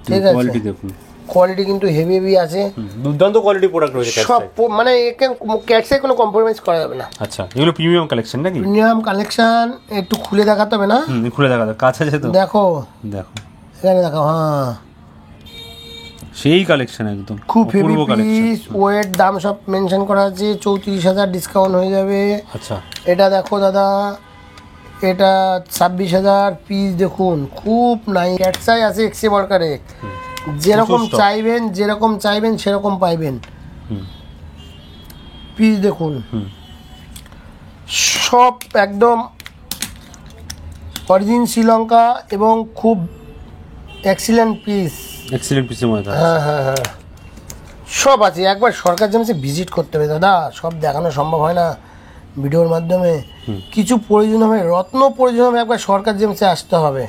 Speaker 1: ঠিক আছে,
Speaker 3: কোয়ালিটি দেখুন,
Speaker 1: কোয়ালিটি কিন্তু হেভি হেভি আছে।
Speaker 2: দুর্দান্ত কোয়ালিটি প্রোডাক্ট রয়েছে
Speaker 1: সব মানে একে ক্যাটসে কোনো কম্প্রোমাইজ করা যাবে না।
Speaker 2: আচ্ছা, এগুলো প্রিমিয়াম কালেকশন নাকি?
Speaker 1: Premium collection. একটু খুলে দেখাতে হবে না?
Speaker 2: খুলে দেখা যাক, কাছে যেত
Speaker 1: দেখো
Speaker 2: দেখো,
Speaker 1: এখানে দেখো। হ্যাঁ,
Speaker 2: সেই কালেকশন একদম
Speaker 1: খুব হেভি
Speaker 2: অপূর্ব কালেকশন।
Speaker 1: পিস, ওয়েট, দাম সব মেনশন করা আছে। 34,000 ডিসকাউন্ট হয়ে যাবে।
Speaker 2: আচ্ছা,
Speaker 1: এটা দেখো দাদা, এটা 26,000 পিস। দেখুন খুব নাই, ক্যাটসাই আছে এক্সে বরকারে। যেরকম
Speaker 2: stock।
Speaker 1: চাইবেন সেরকম পাইবেন। পিস দেখুন, সব একদম অরিজিন শ্রীলঙ্কা এবং খুব এক্সিলেন্ট পিস।
Speaker 2: এক্সিলেন্ট পিসের মধ্যে থাকে।
Speaker 1: হ্যাঁ হ্যাঁ হ্যাঁ, সব আছে। একবার সরকার জেমসে ভিজিট করতে হবে দাদা, সব দেখানো সম্ভব হয় না ভিডিওর মাধ্যমে। কিছু প্রয়োজন হবে, রত্ন প্রয়োজন হবে, একবার সরকার জেমসে আসতে হবে।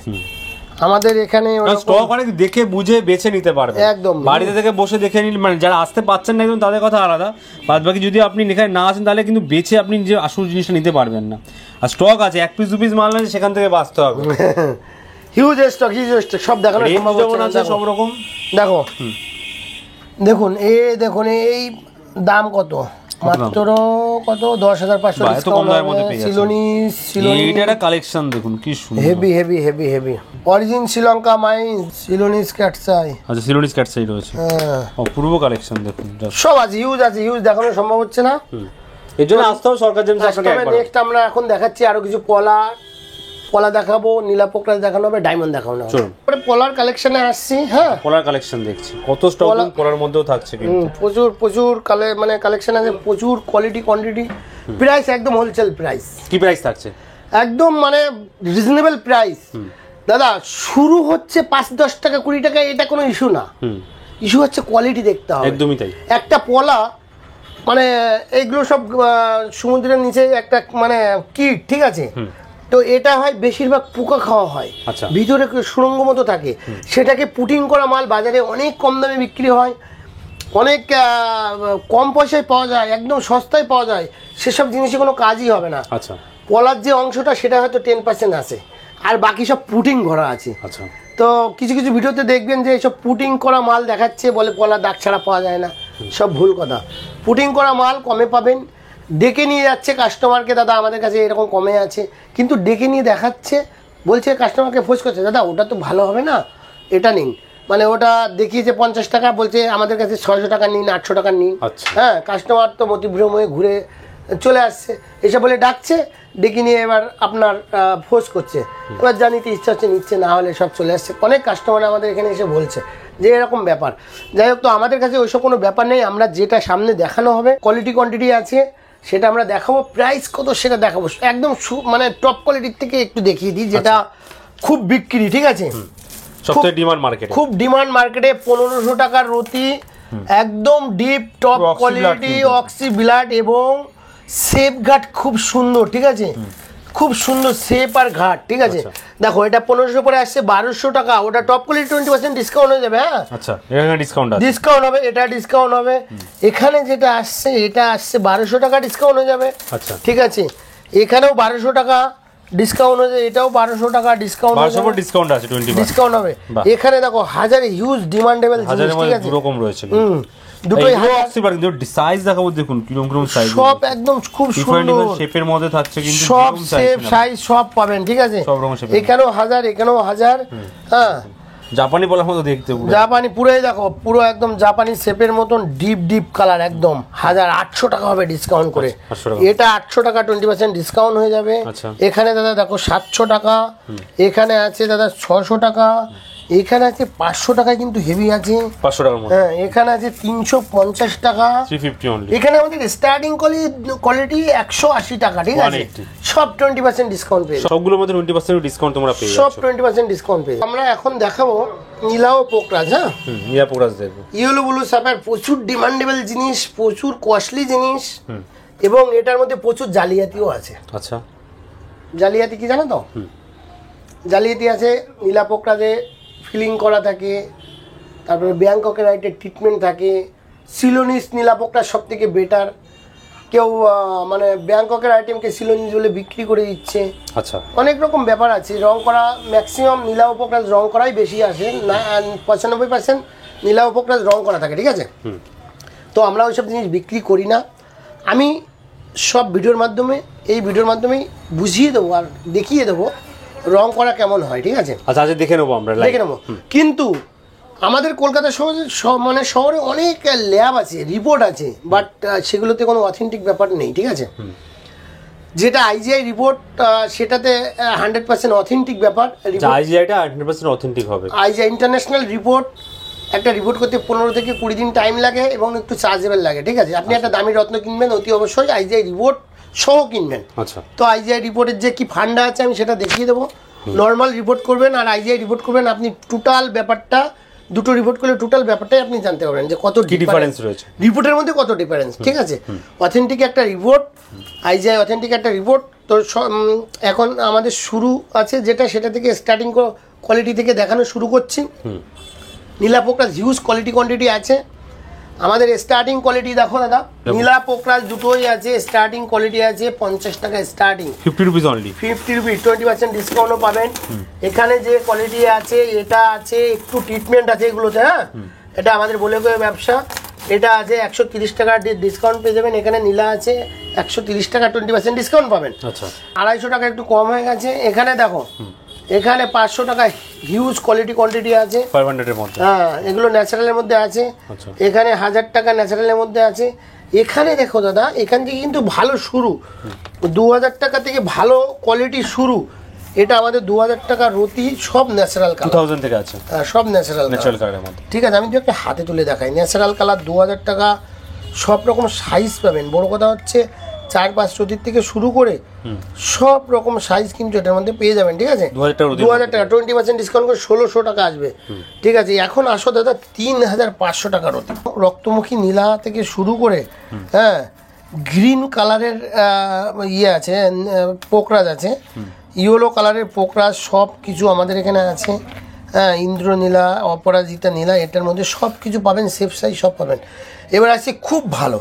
Speaker 1: আমাদের এখানে
Speaker 2: স্টক অনেক দেখে বুঝে বেছে নিতে পারবে
Speaker 1: একদম।
Speaker 2: বাড়িতে থেকে বসে দেখে নিন, মানে যারা আসতে পাচ্ছেন না একদম তাদের কথা আলাদা। বাদ বাকি যদি আপনি এখানে না আসেন তাহলে কিন্তু বেছে আপনি যে আসল জিনিসটা নিতে পারবেন না। আর স্টক আছে, এক পিস দু পিস মাল আছে, সেখান থেকে বাঁচতে হবে।
Speaker 1: হিউজ স্টক সব দেখানো সম্ভব
Speaker 2: যেমন
Speaker 1: হচ্ছে
Speaker 2: আছে
Speaker 1: না।
Speaker 2: সব রকম
Speaker 1: দেখো, দেখুন এই দাম কত? মাত্র কত? 10,500
Speaker 2: এত কম দামের মধ্যে পেয়ে যাচ্ছেন।
Speaker 1: সিলোনিস
Speaker 2: এইটার কালেকশন দেখুন কি সুন্দর,
Speaker 1: heavy heavy heavy heavy origin Sri Lanka mine Ceylonese cat's eye.
Speaker 2: আচ্ছা, সিলোনিস ক্যাটসাই রয়েছে,
Speaker 1: হ্যাঁ,
Speaker 2: অপূর্ব কালেকশন দেখুন just।
Speaker 1: সব আছে, হিউজ দেখানো সম্ভব হচ্ছে না।
Speaker 2: এর জন্য আসতে হবে সরকার জেমস আপনাকে একবার।
Speaker 1: নেক্সট আমরা এখন দেখাচ্ছি আরো কিছু পলা দেখাবো, নীলা পোকরা দেখানো হবে, ডায়মন্ড দেখানো হবে।
Speaker 2: চলুন
Speaker 1: পলার কালেকশনে আসছি। হ্যাঁ,
Speaker 2: পলার কালেকশন দেখছি, কত স্টক পলার মধ্যেও থাকছে কিন্তু।
Speaker 1: প্রচুর কালেকশন আছে, প্রচুর কোয়ালিটি কোয়ান্টিটি। প্রাইস একদম হোলসেল প্রাইস।
Speaker 2: কি প্রাইস থাকছে?
Speaker 1: একদম মানে রিজনেবল প্রাইস দাদা। শুরু হচ্ছে 5-10 টাকা 20 টাকা, এটা কোনো ইস্যু না। ইস্যু হচ্ছে কোয়ালিটি দেখতে হবে।
Speaker 2: একদমই তাই।
Speaker 1: একটা পলা মানে এইগুলো সব সমুদ্রের নিচে একটা মানে কিট, ঠিক আছে? তো এটা হয় বেশিরভাগ পোকা খাওয়া হয়,
Speaker 2: আচ্ছা।
Speaker 1: ভিতরে সুড়ঙ্গ মতো থাকে। সেটাকে পুটিং করা মাল বাজারে অনেক কম দামে বিক্রি হয়, অনেক কম পয়সায় পাওয়া যায়, একদম সস্তায় পাওয়া যায়। সেসব জিনিসে কোনো কাজই হবে না।
Speaker 2: আচ্ছা,
Speaker 1: পলার যে অংশটা সেটা হয়তো 10% আছে, আর বাকি সব পুটিং করা আছে।
Speaker 2: আচ্ছা।
Speaker 1: তো কিছু কিছু ভিডিওতে দেখবেন যে এইসব পুটিং করা মাল দেখাচ্ছে, বলে পলার দাগ ছাড়া পাওয়া যায় না। সব ভুল কথা। পুটিং করা মাল কমে পাবেন, ডেকে নিয়ে যাচ্ছে কাস্টমারকে, দাদা আমাদের কাছে এরকম কমে আছে, কিন্তু ডেকে নিয়ে দেখাচ্ছে, বলছে কাস্টমারকে ফোর্স করছে, দাদা ওটা তো ভালো হবে না, এটা নিন। মানে ওটা দেখিয়েছে 50 টাকা, বলছে আমাদের কাছে 600 টাকা নিন, 800 টাকা নিন।
Speaker 2: আচ্ছা।
Speaker 1: হ্যাঁ, কাস্টমার তো মতিভ্রম হয়ে ঘুরে চলে আসছে, এসে বলে ডাকছে, ডেকে নিয়ে এবার আপনার ফোর্স করছে। এবার যা নিতে ইচ্ছা হচ্ছে নিচ্ছে, না হলে সব চলে আসছে। অনেক কাস্টমার আমাদের এখানে এসে বলছে যে এরকম ব্যাপার। যাই হোক, তো আমাদের কাছে ওইসব কোনো ব্যাপার নেই। আমরা যেটা সামনে দেখানো হবে, কোয়ালিটি কোয়ান্টিটি আছে, সেটা আমরা দেখাবো। প্রাইস কত সেটা দেখাবো, একদম মানে টপ কোয়ালিটির থেকে একটু দেখিয়ে দিই, যেটা খুব বিক্রি, ঠিক আছে?
Speaker 2: সবথেকে ডিমান্ড মার্কেটে,
Speaker 1: খুব ডিমান্ড মার্কেটে 1500 টাকার রতি, একদম deep top quality oxy blood এবং সেফ ঘাট, খুব সুন্দর, ঠিক আছে? খুব সুন্দর সেফ আর ঘাট, ঠিক আছে? দেখো, এটা 1500 পরে আসছে 1200 টাকা। ওটা টপ কোয়ালিটি 20% ডিসকাউন্ট হয়ে যাবে। হ্যাঁ,
Speaker 2: আচ্ছা, এখানে ডিসকাউন্ট আছে,
Speaker 1: ডিসকাউন্ট হবে, এটা ডিসকাউন্ট হবে। এখানে যেটা আসছে এটা আসছে 1200 টাকা ডিসকাউন্ট হয়ে যাবে।
Speaker 2: আচ্ছা,
Speaker 1: ঠিক আছে, এখানেও 1200 টাকা ডিসকাউন্ট হয়ে যাবে, এটাও 1200 টাকা ডিসকাউন্ট,
Speaker 2: 1200 পর ডিসকাউন্ট আছে, 20%
Speaker 1: ডিসকাউন্ট হবে। এখানে দেখো হাজারে হিউজ ডিমান্ডেবল জিনিস,
Speaker 2: হাজারের
Speaker 1: ঠিক
Speaker 2: মধ্যে
Speaker 1: আছে?
Speaker 2: দু রকম রয়েছে,
Speaker 1: দুটোই
Speaker 2: কিন্তু সাইজ দেখাবো, দেখুন কিরকম সাইজ,
Speaker 1: সব একদম খুব সুন্দর
Speaker 2: শেপের মধ্যে থাকছে, কিন্তু
Speaker 1: সব শেপ সাইজ সব পাবেন, ঠিক আছে?
Speaker 2: সব রকম শেপ,
Speaker 1: এখানেও 1000, এখানেও 1000। হ্যাঁ,
Speaker 2: জাপানি বলার মতো দেখতে, পুরো
Speaker 1: জাপানি, পুরোই দেখো, পুরো একদম জাপানি শেপের মতন ডিপ কালার, একদম 1800 টাকা হবে ডিসকাউন্ট করে। এটা 800 টাকা 20% ডিসকাউন্ট হয়ে যাবে। এখানে দাদা দেখো 700 টাকা, এখানে আছে দাদা 600 টাকা, এখানে আছে 500 টাকায়, কিন্তু হেভি আছে
Speaker 2: 500 টাকার মধ্যে।
Speaker 1: হ্যাঁ, এখানে আছে 350 টাকা,
Speaker 2: 350 অনলি।
Speaker 1: এখানে আমাদের স্টার্টিং কোয়ালিটি 180 টাকা, ঠিক আছে? সব 20% ডিসকাউন্ট পেয়ে,
Speaker 2: সবগুলোর মধ্যে 20% ডিসকাউন্ট তোমরা পেয়ে যাচ্ছ,
Speaker 1: সব 20% ডিসকাউন্ট পেয়ে। আমরা এখন দেখাবো নীলাও পোকরাজ। হ্যাঁ,
Speaker 2: নীলা পোকরাজ দেখবো,
Speaker 1: ইয়েলো ব্লু স্যাপার, প্রচুর ডিমান্ডেবল জিনিস, প্রচুর কস্টলি জিনিস। এবং এটার মধ্যে প্রচুর জালিয়াতিও আছে।
Speaker 2: আচ্ছা,
Speaker 1: জালিয়াতি কি জানো তো? জালিয়াতি আছে নীলা পোকরাজে ফিলিং করা থাকে, তারপরে ব্যাংককের রাইটের ট্রিটমেন্ট থাকে, সিলোনিস নীলা পোকরা সব থেকে বেটার। কেউ মানে ব্যাংককের আইটেমকে সিলোনিস বলে বিক্রি করে দিচ্ছে।
Speaker 2: আচ্ছা,
Speaker 1: অনেক রকম ব্যাপার আছে। রং করা ম্যাক্সিমাম নীলা পোকরাজ রং করাই বেশি আসে, 95% নীলা পোকরাজ রং করা থাকে, ঠিক আছে? তো আমরা ওইসব জিনিস বিক্রি করি না। আমি সব ভিডিওর মাধ্যমে, এই ভিডিওর মাধ্যমেই বুঝিয়ে দেবো আর দেখিয়ে দেবো রং করা কেমন হয়, ঠিক আছে?
Speaker 2: আচ্ছা আচ্ছা, দেখে নেবো আমরা,
Speaker 1: দেখে নেবো। কিন্তু আমাদের কলকাতা মানে শহরে অনেক ল্যাব আছে, রিপোর্ট আছে, বাট সেগুলোতে কোনো অথেন্টিক ব্যাপার নেই, ঠিক আছে? যেটা আইজিআই রিপোর্ট সেটাতে 100% অথেন্টিক ব্যাপার।
Speaker 2: আইজিআইটা 100% অথেন্টিক হবে।
Speaker 1: আইজিআই ইন্টারন্যাশনাল রিপোর্ট, একটা রিপোর্ট করতে 15 থেকে 20 দিন টাইম লাগে এবং একটু চার্জেবল লাগে, ঠিক আছে? আপনি একটা দামি রত্ন কিনবেন, অতি অবশ্যই আইজিআই রিপোর্ট সহ কিনবেন।
Speaker 2: আচ্ছা,
Speaker 1: তো আইজিআই রিপোর্টের যে কি ফান্ডা আছে আমি সেটা দেখিয়ে দেবো। নর্মাল রিপোর্ট করবেন আর আইজিআই রিপোর্ট করবেন, আপনি টোটাল ব্যাপারটা, দুটো রিপোর্ট করলে টোটাল ব্যাপারটাই আপনি জানতে পারবেন যে কত
Speaker 2: ডিফারেন্স রয়েছে
Speaker 1: রিপোর্টের মধ্যে, কত ডিফারেন্স, ঠিক আছে? অথেন্টিক একটা রিপোর্ট, আইজিআই অথেন্টিক একটা রিপোর্ট। তো এখন আমাদের শুরু আছে যেটা, সেটা থেকে স্টার্টিং কোয়ালিটি থেকে দেখানো শুরু করছি। নীলা পোকরাজ হিউজ কোয়ালিটি কোয়ান্টিটি আছে আমাদের। স্টার্টিং কোয়ালিটি দেখো দাদা, নীলা পোকরাজ দুটোই আছে। স্টার্টিং কোয়ালিটি আছে 50 টাকা স্টার্টিং,
Speaker 2: 50 রুপিস অনলি,
Speaker 1: 50 রুপিস, 20% ডিসকাউন্টও পাবেন। এখানে যে কোয়ালিটি আছে, এটা আছে একটু ট্রিটমেন্ট আছে এগুলোতে, হ্যাঁ, এটা আমাদের বলে ব্যবসা। এটা আছে 130 টাকা ডিসকাউন্ট পেয়ে যাবেন। এখানে নীলা আছে 130 টাকা, 20% ডিসকাউন্ট পাবেন।
Speaker 2: আচ্ছা,
Speaker 1: 250 টাকা একটু কম হয়ে গেছে। এখানে দেখো, এখানে 500 টাকা হিউজ কোয়ালিটি কোয়ান্টিটি আছে
Speaker 2: 500 এর মধ্যে,
Speaker 1: হ্যাঁ, এগুলো ন্যাচারালের মধ্যে আছে।
Speaker 2: আচ্ছা,
Speaker 1: এখানে 1000 টাকা ন্যাচারালের মধ্যে আছে। এখানে দেখো দাদা, এখান থেকে কিন্তু ভালো শুরু, 2000 টাকা থেকে ভালো কোয়ালিটি শুরু। এটা আমাদের 2000 টাকা রতি, সব ন্যাচারাল কালার,
Speaker 2: 2000 থেকে আছে,
Speaker 1: সব ন্যাচারাল
Speaker 2: কালারের মধ্যে,
Speaker 1: ঠিক আছে? আমি তো একটা হাতে তুলে দেখাই, ন্যাচারাল কালার 2000 টাকা, সব রকম সাইজ পাবেন। বড় কথা হচ্ছে 4-5 রতির থেকে শুরু করে সব রকম সাইজ কিন্তু এটার মধ্যে পেয়ে যাবেন, ঠিক আছে? 2000 টাকা, 20% ডিসকাউন্ট করে 1600 টাকা আসবে, ঠিক আছে? এখন আসো দাদা 3500 টাকা রতি। রক্তমুখী নীলা থেকে শুরু করে, হ্যাঁ, গ্রিন কালারের ইয়ে আছে, পোকরাজ আছে, ইয়েলো কালারের পোকরাজ, সব কিছু আমাদের এখানে আছে। হ্যাঁ, ইন্দ্রনীলা, অপরাজিতা নীলা, এটার মধ্যে সব কিছু পাবেন, সেফ সাইজ সব পাবেন। এবার আসছে খুব ভালো,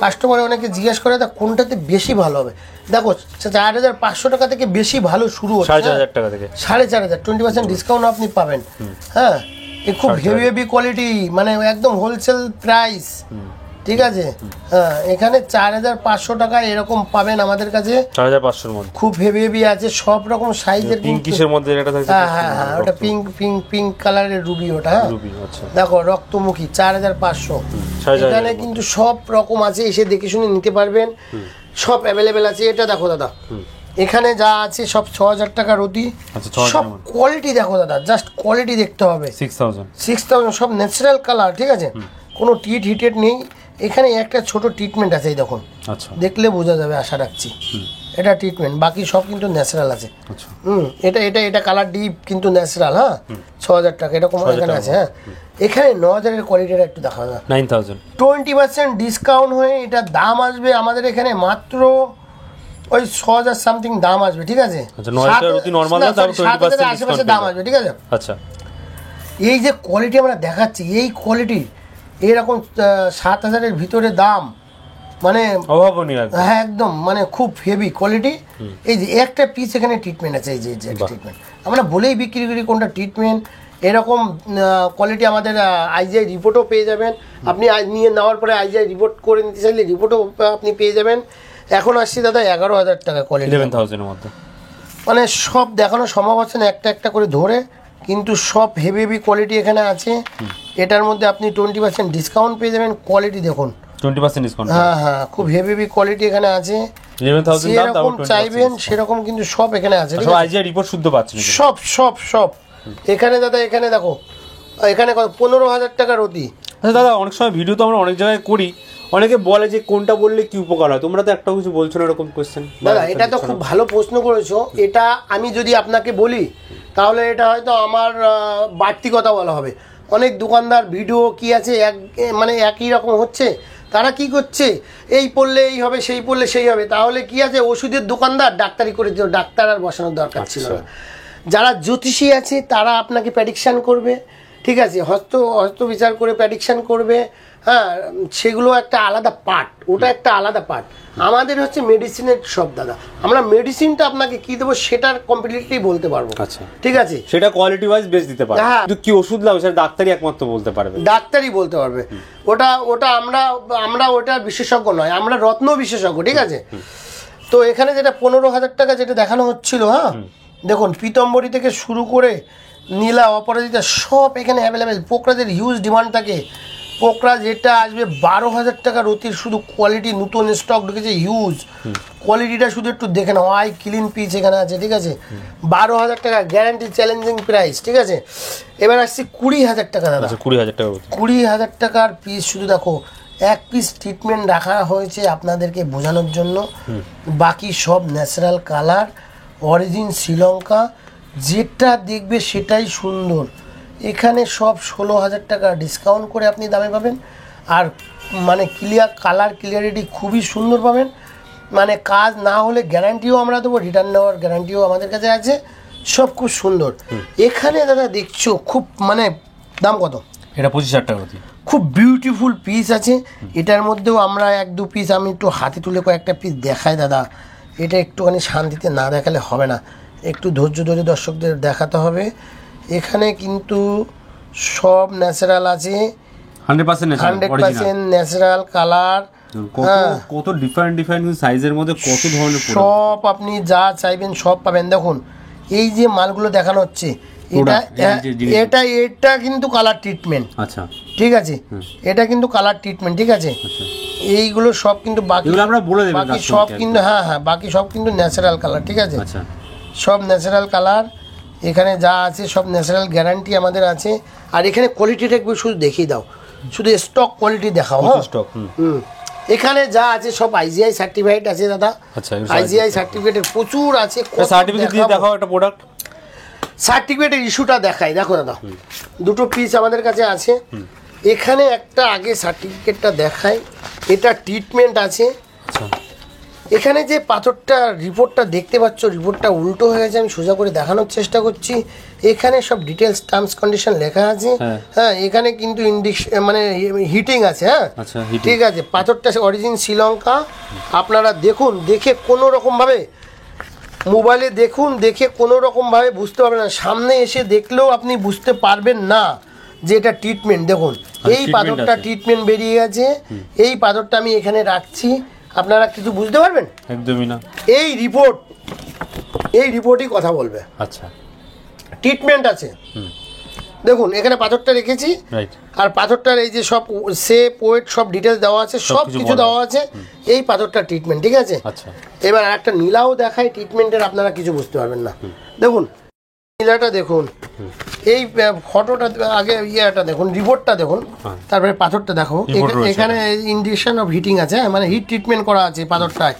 Speaker 1: কাস্টমার অনেকে জিজ্ঞেস করে তা কোনটাতে বেশি ভালো হবে। দেখো 4500 টাকা থেকে বেশি ভালো শুরু হচ্ছে,
Speaker 2: 4500 টাকা থেকে
Speaker 1: 4500, 20% ডিসকাউন্ট আপনি পাবেন। হ্যাঁ, এ খুব হেভি কোয়ালিটি, মানে একদম হোলসেল প্রাইস, ঠিক আছে? হ্যাঁ, এখানে 4500 টাকা এরকম পাবেন আমাদের কাছে,
Speaker 2: 4500 এর মধ্যে
Speaker 1: খুব হেভি আছে, সব রকম সাইজের।
Speaker 2: পিঙ্কিশের মধ্যে এটা থাকছে,
Speaker 1: হ্যাঁ, ওটা পিঙ্ক কালারের রুবি, ওটা, হ্যাঁ,
Speaker 2: রুবি। আচ্ছা,
Speaker 1: দেখো রক্তমুখী 4500, এখানে কিন্তু সব রকম আছে, এসে দেখে শুনে নিতে পারবেন, সব অ্যাভেলেবেল আছে। এটা দেখো দাদা, এখানে যা আছে সব 6000 টাকা রতি, সব কোয়ালিটি দেখো দাদা, জাস্ট কোয়ালিটি দেখতে হবে। 6000 সব ন্যাচারাল কালার, ঠিক আছে? কোনো হিটেড নেই। এখানে একটা ছোট ট্রিটমেন্ট আছে, এই দেখুন,
Speaker 2: আচ্ছা,
Speaker 1: দেখলে বোঝা যাবে, আশা রাখছি এটা ট্রিটমেন্ট, বাকি সব কিন্তু ন্যাচারাল আছে।
Speaker 2: আচ্ছা,
Speaker 1: এটা কালার ডিপ কিন্তু ন্যাচারাল, হ্যাঁ, 6000 টাকা এরকম এখানে আছে। হ্যাঁ, এখানে 9000 এর কোয়ালিটিটা একটু দেখা যায়,
Speaker 2: 9000,
Speaker 1: 20% ডিসকাউন্ট হয়ে এটা দাম আসবে আমাদের এখানে মাত্র ওই 6000 সামথিং দাম আসবে, ঠিক আছে?
Speaker 2: আচ্ছা, 9000 রতি নরমাল না, তার 20%
Speaker 1: আশেপাশে দাম আসবে, ঠিক আছে?
Speaker 2: আচ্ছা,
Speaker 1: এই যে কোয়ালিটি আমরা দেখাচ্ছি, এই কোয়ালিটি এরকম 7000 এর ভিতরে দাম, মানে
Speaker 2: অভাবনীয়,
Speaker 1: হ্যাঁ, একদম, মানে খুব হেভি কোয়ালিটি। এই যে একটা পিস এখানে ট্রিটমেন্ট আছে, এই যে ট্রিটমেন্ট আমরা বলেই বিক্রি করি কোনটা ট্রিটমেন্ট। এরকম কোয়ালিটি আমাদের আইজিআই রিপোর্টও পেয়ে যাবেন। আপনি নিয়ে নেওয়ার পরে আইজিআই রিপোর্ট করে নিতে চাইলে রিপোর্টও আপনি পেয়ে যাবেন। এখন আসছি দাদা 11000 টাকা কোয়ালিটি,
Speaker 2: 11000 এর মধ্যে,
Speaker 1: মানে সব দেখানো সম্ভব হচ্ছে না একটা একটা করে ধরে, কিন্তু সব হেভি কোয়ালিটি এখানে আছে। এটার মধ্যে আপনি 20% ডিসকাউন্ট পেয়ে যাবেন। কোয়ালিটি দেখুন,
Speaker 2: 20% ডিসকাউন্ট,
Speaker 1: হ্যাঁ, খুব হেভি কোয়ালিটি এখানে আছে।
Speaker 2: 11000 দাম, তাও
Speaker 1: চাইবেন সেরকম কিন্তু সব এখানে আছে,
Speaker 2: সব আইজিআই রিপোর্ট শুদ্ধ পাচ্ছেন,
Speaker 1: সব এখানে দাদা। এখানে দেখো, এখানে কত 15000 টাকা রতি।
Speaker 2: আচ্ছা দাদা, অনেক সময় ভিডিও তো আমরা অনেক জায়গায় করি, অনেকে বলে যে কোনটা বললে কি উপকার হয়, তোমরা তো একটাও কিছু বলছো না এরকম কোশ্চেন।
Speaker 1: দাদা, এটা তো খুব ভালো প্রশ্ন করেছো। এটা আমি যদি আপনাকে বলি তাহলে এটা হয়তো আমার বাড়তি কথা বলা হবে। অনেক দোকানদার ভিডিও কি আছে, মানে একই রকম হচ্ছে, তারা কি করছে, এই পড়লে এই হবে, সেই পড়লে সেই হবে, তাহলে কি আছে, ওষুধের দোকানদার ডাক্তারি করে দিল, ডাক্তার আর বসানোর দরকার ছিল না। যারা জ্যোতিষী আছে তারা আপনাকে প্রেডিকশান করবে, ঠিক আছে, হস্ত বিচার করে প্রেডিকশান করবে, হ্যাঁ, সেগুলো একটা আলাদা পার্ট, ওটা একটা আলাদা পার্ট। আমাদের হচ্ছে মেডিসিনের সব দাদা, আমরা মেডিসিনটা আপনাকে কি দেবো সেটার কমপ্লিটলি বলতে পারবো,
Speaker 2: আচ্ছা
Speaker 1: ঠিক আছে,
Speaker 2: সেটা কোয়ালিটি ওয়াইজ বেশ দিতে পারবে,
Speaker 1: হ্যাঁ।
Speaker 2: কিন্তু কি ওষুধ লাগবে সেটা ডাক্তারই একমাত্র বলতে পারবে,
Speaker 1: ডাক্তারই বলতে পারবে। ওটা আমরা ওটা বিশেষজ্ঞ নয়, আমরা রত্ন বিশেষজ্ঞ, ঠিক আছে। তো এখানে যেটা 15,000 টাকা যেটা দেখানো হচ্ছিল, হ্যাঁ, দেখুন পীতম্বরী থেকে শুরু করে নীলা, অপরাজিতা সব এখানে অ্যাভেলেবেল। পোকরাজের হিউজ ডিমান্ড থাকে, পোকরা যেটা আসবে 12,000 টাকা রতির, শুধু কোয়ালিটি নতুন স্টক ঢুকেছে হিউজ, কোয়ালিটিটা শুধু একটু দেখে নাও, আই ক্লিন পিস এখানে আছে, ঠিক আছে, 12,000 টাকা গ্যারান্টি, চ্যালেঞ্জিং প্রাইস, ঠিক আছে। এবার আসছি 20,000 টাকা দাদা,
Speaker 2: 20,000 টাকা
Speaker 1: 20,000 টাকার পিস, শুধু দেখো এক পিস ট্রিটমেন্ট রাখা হয়েছে আপনাদেরকে বোঝানোর জন্য, বাকি সব ন্যাচারাল কালার, অরিজিন শ্রীলঙ্কা, যেটা দেখবে সেটাই সুন্দর। এখানে সব 16,000 টাকা ডিসকাউন্ট করে আপনি দামে পাবেন, আর মানে কালার ক্লিয়ারিটি খুবই সুন্দর পাবেন, মানে কাজ না হলে গ্যারান্টিও আমরা দেবো, রিটার্ন নেওয়ার গ্যারান্টিও আমাদের কাছে আছে, সব খুব সুন্দর। এখানে দাদা দেখছো খুব মানে দাম কত,
Speaker 2: এটা 25,000 টাকা রতি,
Speaker 1: খুব বিউটিফুল পিস আছে। এটার মধ্যেও আমরা 1-2 পিস আমি একটু হাতে তুলে কয়েকটা পিস দেখাই দাদা, এটা একটুখানি শান্তিতে না দেখালে হবে না, একটু ধৈর্য ধরে দর্শকদের দেখাতে হবে। এখানে কিন্তু সব ন্যাচারাল আছে,
Speaker 2: 100%
Speaker 1: ন্যাচারাল কালার,
Speaker 2: কত ডিফারেন্ট সাইজের মধ্যে কত ধরনের
Speaker 1: সব আপনি যা চাইবেন সব পাবেন। দেখুন এই যে মালগুলো দেখানো হচ্ছে, এটা কিন্তু কালার ট্রিটমেন্ট,
Speaker 2: আচ্ছা
Speaker 1: ঠিক আছে, এটা কিন্তু কালার ট্রিটমেন্ট, ঠিক আছে। এইগুলো সব কিন্তু বাকি
Speaker 2: আমরা বলে দেব,
Speaker 1: বাকি সব কিন্তু হ্যাঁ, বাকি সব কিন্তু ন্যাচারাল কালার, ঠিক আছে,
Speaker 2: আচ্ছা
Speaker 1: সব ন্যাচারাল কালার। এখানে যা আছে সব ন্যাচারাল, গ্যারান্টি আমাদের আছে। আর এখানে কোয়ালিটিটা একটু শুধু দেখিয়ে দাও, শুধু স্টক কোয়ালিটি দেখাও, হ্যাঁ
Speaker 2: স্টক।
Speaker 1: এখানে যা আছে সব আইজিআই সার্টিফাইড আছে দাদা,
Speaker 2: আচ্ছা
Speaker 1: আইজিআই সার্টিফিকেটের প্রচুর আছে,
Speaker 2: সার্টিফিকেট দিয়ে দেখাও একটা প্রোডাক্ট,
Speaker 1: সার্টিফিকেটের ইস্যুটা দেখাই, দেখো দাদা দুটো পিস আমাদের কাছে আছে। এখানে একটা আগে সার্টিফিকেটটা দেখাই, এটা ট্রিটমেন্ট আছে। এখানে যে পাথরটা রিপোর্টটা দেখতে পাচ্ছ, রিপোর্টটা উল্টো হয়ে গেছে, আমি সোজা করে দেখানোর চেষ্টা করছি। এখানে সব ডিটেলস টার্মস কন্ডিশন লেখা আছে, হ্যাঁ, এখানে কিন্তু মানে হিটিং আছে, হ্যাঁ ঠিক আছে। পাথরটা অরিজিন শ্রীলঙ্কা, আপনারা দেখুন, দেখে কোনো রকমভাবে মোবাইলে দেখুন, দেখে কোনো রকমভাবে বুঝতে পারবেন না, সামনে এসে দেখলেও আপনি বুঝতে পারবেন না যে এটা ট্রিটমেন্ট। দেখুন এই পাথরটা ট্রিটমেন্ট বেরিয়ে গেছে, এই পাথরটা আমি এখানে রাখছি, আপনারা কিছু বুঝতে পারবেন
Speaker 2: একদমই না,
Speaker 1: এই রিপোর্টই কথা বলবে।
Speaker 2: আচ্ছা
Speaker 1: ট্রিটমেন্ট আছে, দেখুন এখানে পাথরটা রেখেছি, আর পাথরটার এই যে সব শেপ ওয়েট সব ডিটেলস দেওয়া আছে, সব কিছু দেওয়া আছে, এই পাথরটা ট্রিটমেন্ট, ঠিক আছে। এবার একটা নীলাও দেখাই ট্রিটমেন্টের, আপনারা কিছু বুঝতে পারবেন না। দেখুন নীলাটা দেখুন, এই ফটোটা আগে ইয়েটা দেখুন, রিপোর্টটা দেখুন, তারপরে পাথরটা দেখো। এখানে ইন্ডিকেশন অফ হিটিং আছে, মানে হিট ট্রিটমেন্ট করা আছে পাথরটায়।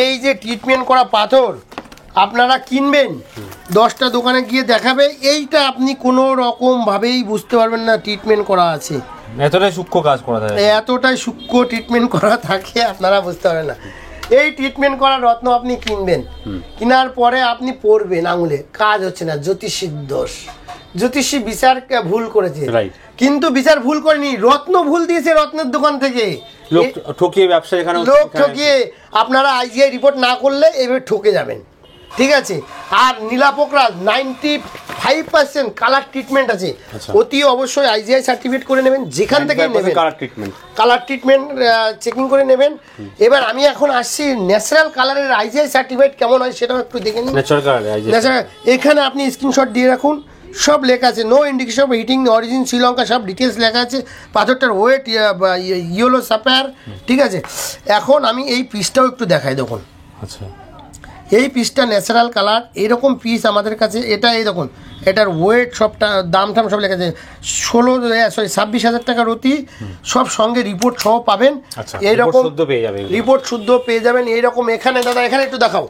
Speaker 1: এই যে ট্রিটমেন্ট করা পাথর আপনারা কিনবেন, 10টা দোকানে গিয়ে দেখাবে, এইটা আপনি কোনো রকম ভাবেই বুঝতে পারবেন না ট্রিটমেন্ট করা আছে,
Speaker 2: এতটাই সূক্ষ্ম কাজ করা থাকে,
Speaker 1: এতটাই সূক্ষ্ম ট্রিটমেন্ট করা থাকে, আপনারা বুঝতে পারবেন না। এই ট্রিটমেন্ট করা রত্ন আপনি কিনবেন, কেনার পরে আপনি পড়বেন আঙুলে, কাজ হচ্ছে না, জ্যোতিষীর দোষ, জ্যোতিষী বিচার ভুল করেছে, কিন্তু বিচার ভুল করেনি, রত্ন ভুল দিয়েছে রত্নের দোকান থেকে,
Speaker 2: লোক ঠকিয়ে ব্যবসা, এখানে
Speaker 1: লোক ঠকিয়ে। আপনারা আইজিআই রিপোর্ট না করলে এভাবে ঠকে যাবেন, ঠিক আছে। আর নীলা পোকরাজ 95% কালার ট্রিটমেন্ট আছে, অতি অবশ্যই আইজিআই সার্টিফিকেট করে নেবেন, যেখান থেকে নেবেন কালার ট্রিটমেন্ট চেকিং করে নেবেন। এবার আমি এখন আসছি ন্যাচারাল কালারের আইজিআই সার্টিফিকেট কেমন হয় সেটাও একটু দেখে নিন। ন্যাচারাল এখানে আপনি স্ক্রিনশট দিয়ে রাখুন, সব লেখা আছে, no indication of heating, origin Sri Lanka, সব ডিটেলস লেখা আছে, পাথরটার ওয়েট ইয়েলো সাপায়ার, ঠিক আছে। এখন আমি এই পিসটাও একটু দেখাই, দেখুন
Speaker 2: আচ্ছা
Speaker 1: এই পিসটা ন্যাচারাল কালার, এরকম পিস আমাদের কাছে, এটা এই দেখুন, এটার ওয়েট সবটা দাম টাম সব লেখা আছে, 26,000 টাকা রতি, সব সঙ্গে রিপোর্ট সহ পাবেন, এইরকম রিপোর্ট শুদ্ধ পেয়ে যাবেন এইরকম। এখানে দাদা এখানে একটু দেখাও,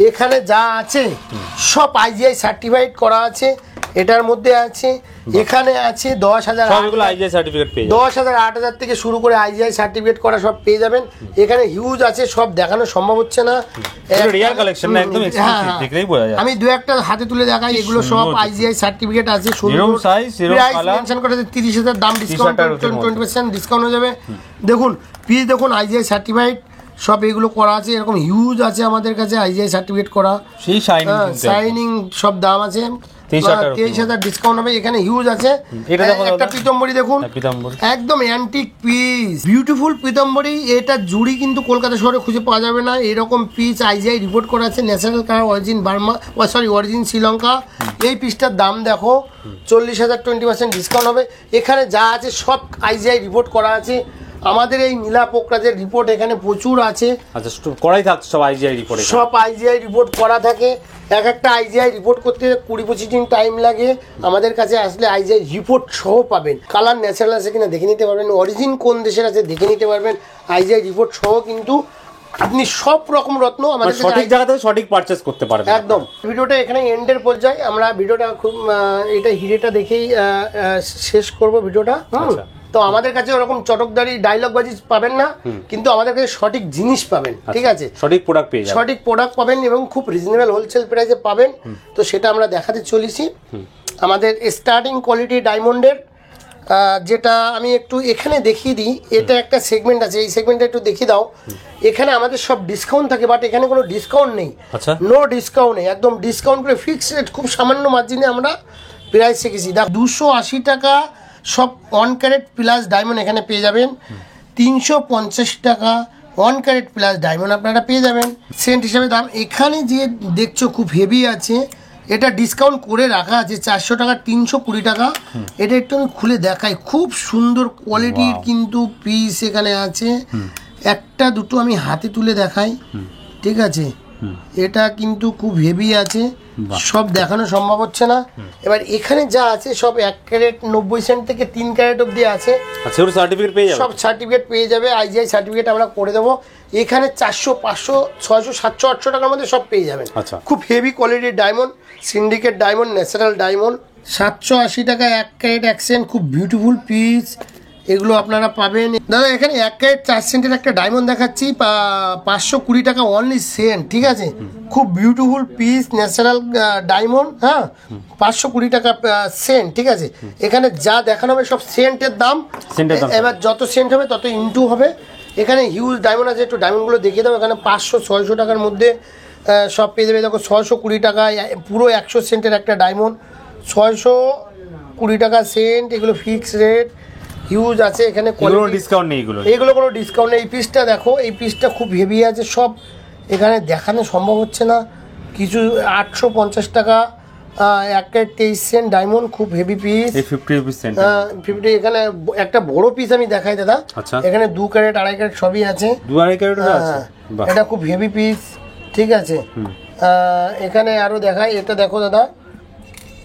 Speaker 1: এখানে যা আছে সব আইজিআই সার্টিফাইড করা আছে, এটার মধ্যে আছে, এখানে আছে 10,000,
Speaker 2: সবগুলো আইজিআই সার্টিফিকেট পেয়ে যাবেন।
Speaker 1: 10,000, 8,000 থেকে শুরু করে আইজিআই সার্টিফিকেট করা সব পেয়ে যাবেন। এখানে হিউজ আছে, সব দেখানো সম্ভব হচ্ছে না,
Speaker 2: রিয়াল কালেকশন না, একদম এক্সক্লুসিভ, দেখলেই বোঝা যায়।
Speaker 1: আমি দু একটা হাতে তুলে দেখাই, এগুলো সব আইজিআই সার্টিফিকেট আছে।
Speaker 2: এরকম সাইজ, এরকম কালার,
Speaker 1: মেনশন করে 30,000 দাম, ডিসকাউন্ট 20% ডিসকাউন্ট হয়ে যাবে। দেখুন পিস, দেখুন আইজিআই সার্টিফাইড সব এগুলো করা আছে, এরকম হিউজ আছে আমাদের কাছে আইজিআই সার্টিফিকেট করা,
Speaker 2: সেই
Speaker 1: শাইনিং সব দাম আছে। 23,000 ডিসকাউন্ট হবে। এখানে হিউজ আছে। একটা পিতম্বরী দেখুন, একদম অ্যান্টিক পিস, বিউটিফুল পিতম্বরী। এটা জুড়ি কিন্তু কলকাতা শহরে খুঁজে পাওয়া যাবে না। এরকম পিস আইজিআই রিপোর্ট করা আছে, natural colour, origin Burma, origin Sri Lanka. এই পিসটার দাম দেখো 40,000, 20% ডিসকাউন্ট হবে। এখানে যা আছে সব আইজিআই রিপোর্ট করা আছে। আমাদের এই নীলা পোকরাজের রিপোর্ট এখানে প্রচুর আছে।
Speaker 2: আচ্ছা, করাই থাকছে সব আইজিআই রিপোর্ট,
Speaker 1: সব আইজিআই রিপোর্ট করা থাকে। এক একটা আইজিআই রিপোর্ট করতে 20-25 দিন টাইম লাগে। আমাদের কাছে আসলে আইজিআই রিপোর্ট সহ পাবেন। কালার ন্যাচারাল আছে কিনা দেখে নিতে পারবেন, অরিজিন কোন দেশের আছে দেখে নিতে পারবেন। আইজিআই রিপোর্ট সহ কিন্তু আপনি সব রকম রত্ন আমাদের
Speaker 2: সঠিক জায়গা থেকে সঠিক পারচেজ করতে পারবেন
Speaker 1: একদম। ভিডিওটা এখানে এন্ডের পর্যায়ে, আমরা ভিডিওটা খুব এটা হিরেটা দেখেই শেষ করব ভিডিওটা। তো আমাদের কাছে ওরকম চটকদারি ডায়লগ বাজি পাবেন না, কিন্তু আমাদের কাছে সঠিক জিনিস পাবেন, ঠিক আছে,
Speaker 2: সঠিক প্রোডাক্ট পেয়ে যাবেন,
Speaker 1: সঠিক প্রোডাক্ট পাবেন এবং খুব রিজনেবল হোলসেল প্রাইসে পাবেন। তো সেটা আমরা দেখাতে চলেছি। আমাদের স্টার্টিং কোয়ালিটি ডায়মন্ডের, যেটা আমি একটু এখানে দেখিয়ে দিই। এটা একটা সেগমেন্ট আছে, এই সেগমেন্টটা একটু দেখিয়ে দাও। এখানে আমাদের সব ডিসকাউন্ট থাকে, বাট এখানে কোনো ডিসকাউন্ট নেই, নো ডিসকাউন্ট নেই, একদম ডিসকাউন্ট করে ফিক্সড রেট, খুব সামান্য মার্জিনে আমরা প্রাইস রেখেছি। 280 টাকা সব 1 ক্যারেট প্লাস ডায়মন্ড এখানে পেয়ে যাবেন। 350 টাকা 1 ক্যারেট প্লাস ডায়মন্ড আপনারা পেয়ে যাবেন। সেন্ট হিসাবে দাম এখানে যে দেখছো খুব হেভি আছে, এটা ডিসকাউন্ট করে রাখা আছে 400 টাকা, 320 টাকা। এটা একটু আমি খুলে দেখাই, খুব সুন্দর কোয়ালিটির কিন্তু পিস এখানে আছে। একটা দুটো আমি হাতে তুলে দেখাই, ঠিক আছে। এটা কিন্তু খুব হেভি আছে, সব দেখানো সম্ভব হচ্ছে না। এবার এখানে যা আছে সব 1 ক্যারেট 90 সেন্ট থেকে 3 ক্যারেট অবধি আছে।
Speaker 2: আচ্ছা, ওর সার্টিফিকেট পেয়ে যাবে,
Speaker 1: সব সার্টিফিকেট পেয়ে যাবে। আইজিআই সার্টিফিকেট আমরা করে দেবো। এখানে 400, 500, 600, 700, 800 টাকার মধ্যে সব পেয়ে যাবেন।
Speaker 2: আচ্ছা,
Speaker 1: খুব হেভি কোয়ালিটির diamond, syndicate diamond, natural diamond. 780 টাকা 1 ক্যারেট 1 সেন্ট, খুব বিউটিফুল পিস, এগুলো আপনারা পাবেন। দাদা এখানে 1 ক্যারেট 4 সেন্টের একটা ডায়মন্ড দেখাচ্ছি, 520 টাকা অনলি সেন্ট, ঠিক আছে। খুব বিউটিফুল পিস, ন্যাচারাল ডায়মন্ড, হ্যাঁ, 520 টাকা সেন্ট, ঠিক আছে। এখানে যা দেখানো হবে সব সেন্টের দাম। এবার যত সেন্ট হবে তত ইনটু হবে। এখানে হিউজ ডায়মন্ড আছে, একটু ডায়মন্ডগুলো দেখিয়ে দাও। এখানে 500-600 টাকার মধ্যে সব পেয়ে যাবে। দেখো 620 টাকা পুরো 100 সেন্টের একটা ডায়মন্ড, 620 টাকা সেন্ট, এগুলো ফিক্স রেট, হিউজ আছে। এখানে
Speaker 2: কোনো ডিসকাউন্ট নেই,
Speaker 1: এগুলো কোনো ডিসকাউন্ট নেই। এই পিসটা দেখো, এই পিসটা খুব হেভি আছে, সব এখানে দেখানো সম্ভব হচ্ছে না। কিছু 850 টাকা 1 ক্যারেট 23 সেন্ট ডায়মন্ড, খুব হেভি পিস, 50। এখানে একটা বড় পিস আমি দেখাই দাদা। এখানে 2 ক্যারেট 2.5 ক্যারেট সবই আছে,
Speaker 2: 2.5 ক্যারেট আছে।
Speaker 1: এটা খুব হেভি পিস, ঠিক আছে। এখানে আরো দেখাই, এটা দেখো দাদা,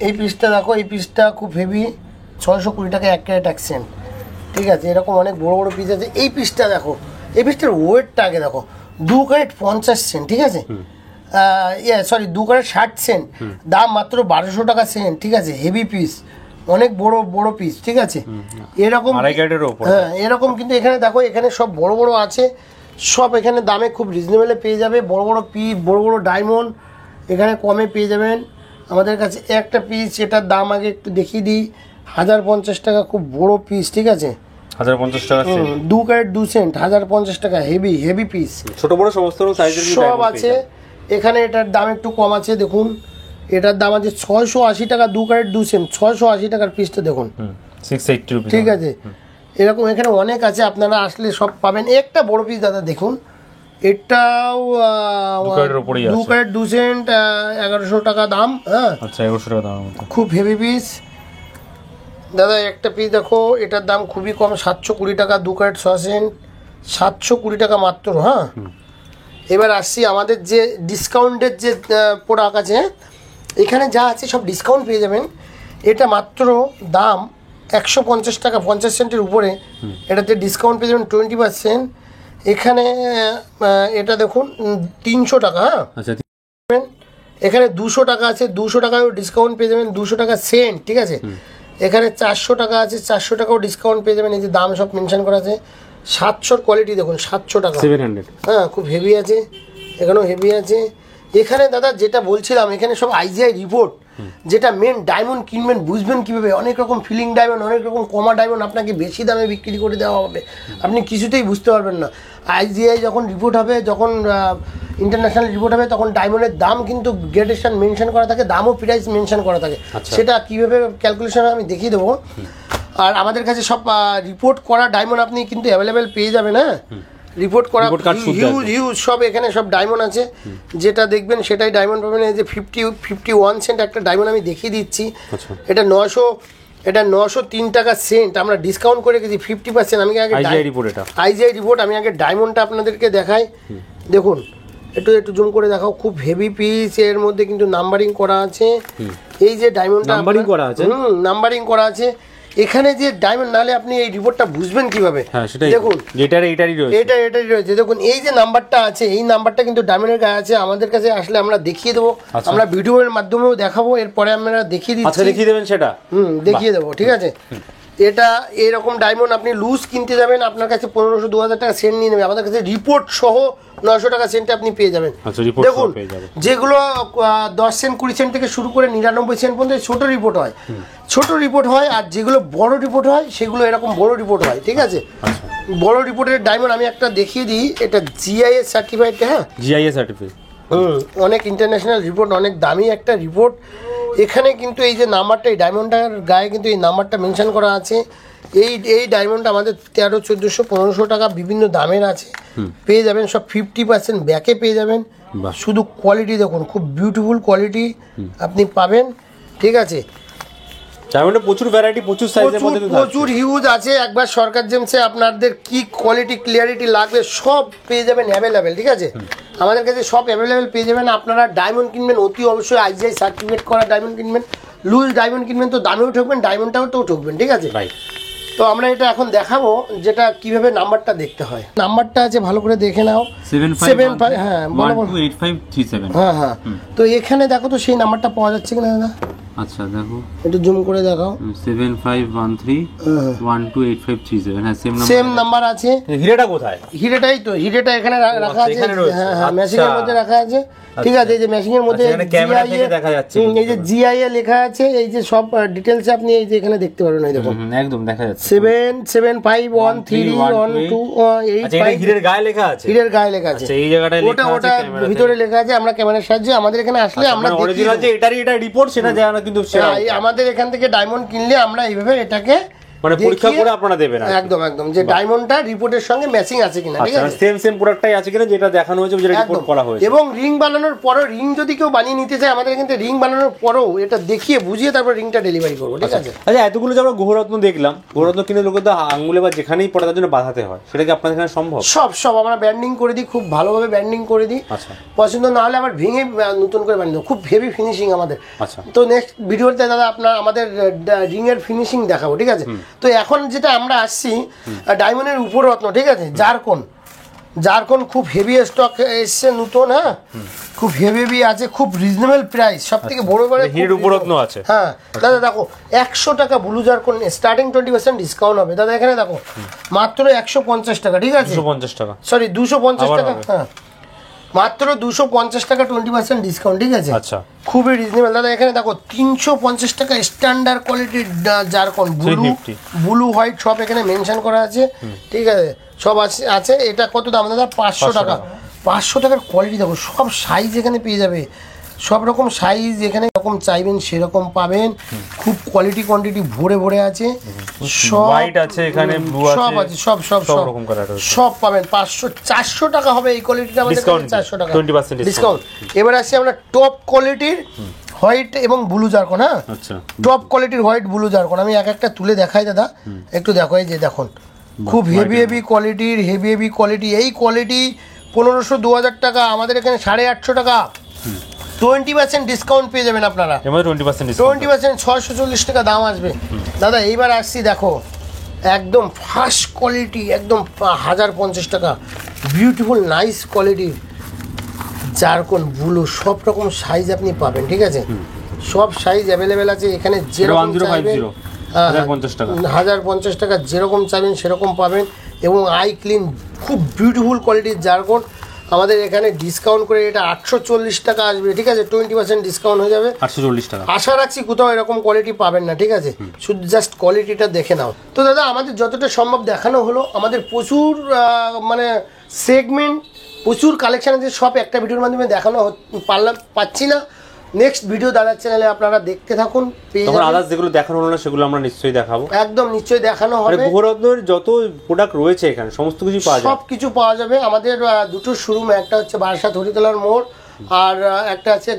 Speaker 1: এই পিসটা দেখো, এই পিসটা খুব হেভি, 620 টাকা 1 ক্যারেট 1 সেন্ট, ঠিক আছে। এরকম অনেক বড় বড় পিস আছে। এই পিসটা দেখো, এই পিসটার ওয়েটটা আগে দেখো, 2 ক্যারেট 50 সেন্ট, ঠিক আছে। 2 ক্যারেট 60 সেন্ট, দাম মাত্র 1200 টাকা সেন্ট, ঠিক আছে। হেভি পিস, অনেক বড় বড় পিস, ঠিক আছে। এরকম, হ্যাঁ, এরকম কিন্তু এখানে দেখো, এখানে সব বড় বড় আছে, সব এখানে দামে খুব রিজনেবলে পেয়ে যাবে। বড় বড় পিস, বড় বড় ডায়মন্ড এখানে কমে পেয়ে যাবেন আমাদের কাছে। একটা পিস, এটার দাম আগে একটু দেখিয়ে দিই, 1050 টাকা, খুব বড় পিস, ঠিক আছে।
Speaker 2: 1050 টাকা,
Speaker 1: 2 ক্যারেট 2 সেন্ট, 1050 টাকা, হেভি হেভি পিস,
Speaker 2: ছোট বড় সমস্ত সাইজের
Speaker 1: সব আছে এখানে। এটার দাম একটু কম আছে, দেখুন এটার দাম আছে 680 টাকা, 2 ক্যারেট 2 সেন্ট, 680 টাকার পিসটা দেখুন,
Speaker 2: 680 রুপি,
Speaker 1: ঠিক আছে। এরকম এখানে অনেক আছে, আপনারা আসলে সব পাবেন। একটা বড় পিস দাদা দেখুন, এটাও 2 ক্যারেট 2 সেন্ট, 1100 টাকা দাম, হ্যাঁ,
Speaker 2: আচ্ছা 1100 টাকা দাম,
Speaker 1: খুব হেভি পিস দাদা। একটা পিস দেখো, এটার দাম খুবই কম, 720 টাকা, 2 ক্যারেট 6 সেন্ট, 720 টাকা মাত্র, হ্যাঁ। এবার আসছি আমাদের যে ডিসকাউন্টের যে প্রোডাক্ট আছে, এখানে যা আছে সব ডিসকাউন্ট পেয়ে যাবেন। এটা মাত্র দাম 150 টাকা, 50 সেন্টের উপরে, এটাতে ডিসকাউন্ট পেয়ে যাবেন 20%। এখানে এটা দেখুন 300 টাকা, হ্যাঁ, এখানে 200 টাকা আছে, 200 টাকাও ডিসকাউন্ট পেয়ে যাবেন, 200 টাকা সেন্ট, ঠিক আছে। এখানে 400 টাকা আছে, 400 টাকাও ডিসকাউন্ট পেয়ে যাবেন, এই যে দাম সব মেনশন করা আছে। 700 কোয়ালিটি দেখুন, 700 টাকা,
Speaker 2: 700।
Speaker 1: হ্যাঁ খুব হেভি আছে, এখানেও হেভি আছে। এখানে দাদা যেটা বলছিলাম, এখানে সব আইজিআই রিপোর্ট, যেটা মেন ডায়মন্ড কিনবেন বুঝবেন কীভাবে, অনেক রকম ফিলিং ডায়মন্ড, অনেক রকম কমা ডায়মন্ড আপনাকে বেশি দামে বিক্রি করে দেওয়া হবে, আপনি কিছুতেই বুঝতে পারবেন না। আইজিআই যখন রিপোর্ট হবে, যখন ইন্টারন্যাশনাল রিপোর্ট হবে, তখন ডায়মন্ডের দাম কিন্তু গ্রেডেশন মেনশন করা থাকে, দামও প্রাইস মেনশন করা থাকে, সেটা কীভাবে ক্যালকুলেশন আমি দেখিয়ে দেবো। আর আমাদের কাছে সব রিপোর্ট করা ডায়মন্ড আপনি কিন্তু অ্যাভেলেবেল পেয়ে যাবেন, হ্যাঁ রিপোর্ট করা হিউজ সব এখানে সব ডায়মন্ড আছে, যেটা দেখবেন সেটাই ডায়মন্ড পাবেন। এই যে 51 সেন্ট একটা ডায়মন্ড আমি দেখিয়ে দিচ্ছি, এটা 903 টাকা সেন্ট, আমরা ডিসকাউন্ট করে গেছি 50%। আমি আগে আইজিআই রিপোর্ট আমি আগে ডায়মন্ডটা আপনাদেরকে দেখাই, দেখুন একটু জুম করে দেখাও, খুব হেভি পিস, এর মধ্যে কিন্তু নাম্বারিং করা আছে, এই যে ডায়মন্ডটা নাম্বারিং করা আছে এখানে যে ডায়মন্ড, নালে আপনি এই রিপোর্টটা বুঝবেন কিভাবে, দেখুন এটারই রয়েছে, দেখুন এই যে নাম্বারটা আছে, এই নাম্বারটা কিন্তু ডায়মন্ডের গায়ে আছে। আমাদের কাছে আসলে আমরা দেখিয়ে দেবো, আমরা ভিডিওর মাধ্যমেও দেখাবো, এরপরে আমরা দেখিয়ে দিচ্ছি,
Speaker 2: দেখিয়ে দেবেন সেটা,
Speaker 1: দেখিয়ে দেবো, ঠিক আছে। এটা এরকম ডায়মন্ড আপনি লুজ কিনতে যাবেন, আপনার কাছে 1500-2000 টাকা সেন্ট নিয়ে নেবে, আমাদের কাছে রিপোর্ট সহ 900 টাকা সেন্টে আপনি পেয়ে যাবেন। দেখুন যেগুলো 10 সেন্ট 20 সেন্ট থেকে শুরু করে 99 সেন্ট পর্যন্ত ছোট রিপোর্ট হয়, আর যেগুলো বড় রিপোর্ট হয় সেগুলো এরকম বড় রিপোর্ট হয়, ঠিক আছে। বড় রিপোর্টের ডায়মন্ড আমি একটা দেখিয়ে দিই, এটা জিআইএস সার্টিফাইড, হ্যাঁ জিআইএস সার্টিফাইড, অনেক ইন্টারন্যাশনাল রিপোর্ট, অনেক দামি একটা রিপোর্ট। এখানে কিন্তু এই যে নাম্বারটা, এই ডায়মন্ডটার গায়ে কিন্তু এই নাম্বারটা মেনশন করা আছে। এই ডায়মন্ড আমাদের 1300, 1400, 1500 টাকা বিভিন্ন দামের আছে, পেয়ে যাবেন সব 50% ব্যাকে পেয়ে যাবেন। শুধু কোয়ালিটি দেখুন, খুব বিউটিফুল কোয়ালিটি আপনি পাবেন, ঠিক আছে।
Speaker 2: প্রচুর ভ্যারাইটি, প্রচুর সাইজের মধ্যে
Speaker 1: প্রচুর হিউজ আছে। একবার সরকার জেমসে আপনাদের কি কোয়ালিটি ক্লিয়ারিটি লাগবে সব পেয়ে যাবেন অ্যাভেলেবেল, ঠিক আছে। আমাদের কাছে সব অ্যাভেলেবেল পেয়ে যাবেন। আপনারা ডায়মন্ড কিনবেন অতি অবশ্যই আইজিআই সার্টিফিকেট করা ডায়মন্ড কিনবেন, লুজ ডায়মন্ড কিনবেন তো দামেও ঠকবেন, ডায়মন্ডটাও তো ঠকবেন, ঠিক আছে। তো আমরা এটা এখন দেখাবো যেটা কিভাবে নাম্বারটা দেখতে হয়। নাম্বারটা আছে ভালো করে দেখে নাও, 75, হ্যাঁ বলো, হ্যাঁ। তো এখানে দেখো তো সেই নাম্বারটা পাওয়া যাচ্ছে কিনা দাদা,
Speaker 3: আচ্ছা দেখো
Speaker 1: একটু জুম করে দেখাও,
Speaker 3: 7513128537, হ্যাঁ
Speaker 1: সেম নাম্বার আছে।
Speaker 2: হিরেটা কোথায়?
Speaker 1: হিরেটাই তো, হিরেটা এখানে রাখা আছে, হ্যাঁ ম্যাচিং এর মধ্যে রাখা আছে, ঠিক আছে। এই যে ম্যাচিং এর মধ্যে
Speaker 2: দেখা যাচ্ছে,
Speaker 1: এই যে জিআইএ লেখা আছে, এই যে সব ডিটেইলস আপনি এই যে এখানে দেখতে পারবেন, এই দেখুন
Speaker 2: একদম দেখা যাচ্ছে
Speaker 1: 77513128,
Speaker 2: আচ্ছা এটা হিরের গায়ে লেখা আছে,
Speaker 1: হিরের গায়ে লেখা আছে,
Speaker 2: আচ্ছা এই জায়গাটায় লেখা আছে,
Speaker 1: ওটা ভিতরে লেখা আছে। আমরা ক্যামেরার সাহায্যে আমাদের এখানে আসলে আমরা
Speaker 2: অরিজিনাল যে এটা রিপোর্ট সেটা জানা, কিন্তু
Speaker 1: আমাদের এখান থেকে ডায়মন্ড কিনলে আমরা এইভাবে এটাকে
Speaker 2: মানে পরীক্ষা করে আপনারা দেবেন,
Speaker 1: একদম যে ডায়মন্ডটা রিপোর্টের সঙ্গে ম্যাচিং আছে কিনা, ঠিক আছে,
Speaker 2: সেম প্রোডাক্টটাই আছে কিনা যেটা দেখানো হয়েছে, যেটা রিপোর্ট করা হয়েছে।
Speaker 1: এবং রিং বানানোর পরও, রিং যদি কেউ বানিয়ে নিতে চায় আমাদের এখানে রিং বানানোর পরও এটা দেখিয়ে বুঝিয়ে তারপর রিংটা ডেলিভারি করবো, ঠিক আছে।
Speaker 2: আচ্ছা এতগুলো যে আমরা গ্রহরত্ন দেখলাম, গ্রহরত্ন কিনে লোকের তো আঙ্গুলে বা যেখানেই পড়ে তার জন্য বাঁধাতে হয়, সেটা কি আপনাদের এখানে সম্ভব?
Speaker 1: সব আমরা ব্যান্ডিং করে দিই, খুব ভালোভাবে ব্যান্ডিং করে দিই।
Speaker 2: আচ্ছা
Speaker 1: পছন্দ না হলে আবার ভেঙে নতুন করে বানিয়ে দেবো, খুব হেভি ফিনিশিং আমাদের।
Speaker 2: আচ্ছা
Speaker 1: তো নেক্সট ভিডিওতে দাদা আমাদের রিং এর ফিনিশিং দেখাবো, ঠিক আছে। তো এখন যেটা আমরা আসছি ডায়মন্ডের উপররত্ন, ঠিক আছে, জারকন খুব হেভি স্টক এসছে নতুন, হ্যাঁ খুব হেভি আছে, খুব রিজনেবল প্রাইস, সব থেকে বড়
Speaker 2: হিরের উপররত্ন আছে,
Speaker 1: হ্যাঁ দাদা দেখো 100 টাকা ব্লু জারকন স্টার্টিং 20% ডিসকাউন্ট হবে দাদা, এখানে দেখো মাত্র 150 টাকা, ঠিক আছে,
Speaker 2: 250 টাকা,
Speaker 1: সরি 250 টাকা, হ্যাঁ মাত্র 250 টাকা 20% ডিসকাউন্ট, ঠিক আছে।
Speaker 2: আচ্ছা
Speaker 1: খুবই রিজনেবল দাদা। এখানে দেখো 350 টাকা স্ট্যান্ডার্ড কোয়ালিটির জারকন, ব্লু হোয়াইট সব এখানে মেনশন করা আছে, ঠিক আছে, সব আছে। এটা কত দাম দাদা? 500 টাকা। 500 টাকার কোয়ালিটি দেখো, সব সাইজ এখানে পেয়ে যাবে, সব রকম সাইজ এখানে এরকম চাইবেন সেরকম পাবেন, খুব কোয়ালিটি কোয়ান্টিটি ভরে আছে, সব
Speaker 2: হোয়াইট আছে এখানে, ব্লু আছে,
Speaker 1: সব আছে, সব রকম কালার আছে, সব পাবেন। 400 টাকা হবে এই কোয়ালিটিটা আমাদের কাছে, 400 টাকা
Speaker 2: 20%
Speaker 1: ডিসকাউন্ট। এবার আসি আমরা টপ কোয়ালিটির হোয়াইট এবং ব্লু জারকন, হ্যাঁ
Speaker 2: আচ্ছা
Speaker 1: টপ কোয়ালিটির হোয়াইট ব্লু জারকন আমি একটা তুলে দেখাই দাদা, একটু দেখো, এই যে দেখুন খুব হেভি কোয়ালিটির, হেভি কোয়ালিটি। এই কোয়ালিটি 1500-2000 টাকা, আমাদের এখানে 850 টাকা 20% ডিসকাউন্ট পেয়ে যাবেন আপনারা, 20% 640 টাকা দাম আসবে দাদা। এইবার আসছি দেখো একদম ফার্স্ট কোয়ালিটি, একদম 1050 টাকা বিউটিফুল নাইস কোয়ালিটির জারকন ব্লু সব রকম সাইজ আপনি পাবেন, ঠিক আছে? সব সাইজ অ্যাভেলেবেল আছে এখানে, যেরকম চাইবেন
Speaker 2: 1050 টাকা,
Speaker 1: 1050 টাকা যেরকম চাইবেন সেরকম পাবেন। এবং আই ক্লিন খুব বিউটিফুল কোয়ালিটির জারকন আমাদের এখানে ডিসকাউন্ট করে এটা 840 টাকা আসবে, ঠিক আছে? 20% ডিসকাউন্ট হয়ে যাবে,
Speaker 2: 840 টাকা।
Speaker 1: আশা রাখছি কোথাও এরকম কোয়ালিটি পাবেন না, ঠিক আছে? শুধু জাস্ট কোয়ালিটিটা দেখে নাও। তো দাদা আমাদের যতটা সম্ভব দেখানো হলো, আমাদের প্রচুর মানে সেগমেন্ট, প্রচুর কালেকশন আছে, সব একটা ভিডিওর মাধ্যমে দেখানো পাচ্ছি না। নেক্সট ভিডিও দাদার চ্যানেলে আপনারা দেখতে থাকুন, পেয়ে
Speaker 2: তখন
Speaker 1: যাবেন।
Speaker 2: আদার্স যেগুলো দেখানো হলো না সেগুলো আমরা নিশ্চয়ই দেখাবো,
Speaker 1: একদম নিশ্চয়ই দেখানো
Speaker 2: মানে
Speaker 1: হবে।
Speaker 2: গুহরত্নের যত প্রোডাক্ট রয়েছে এখানে সমস্ত কিছু পাওয়া যায়,
Speaker 1: সব কিছু পাওয়া যাবে। আমাদের দুটো শোরুম, একটা হচ্ছে বারাসাত হরিতলার মোড়, আর একটা আছে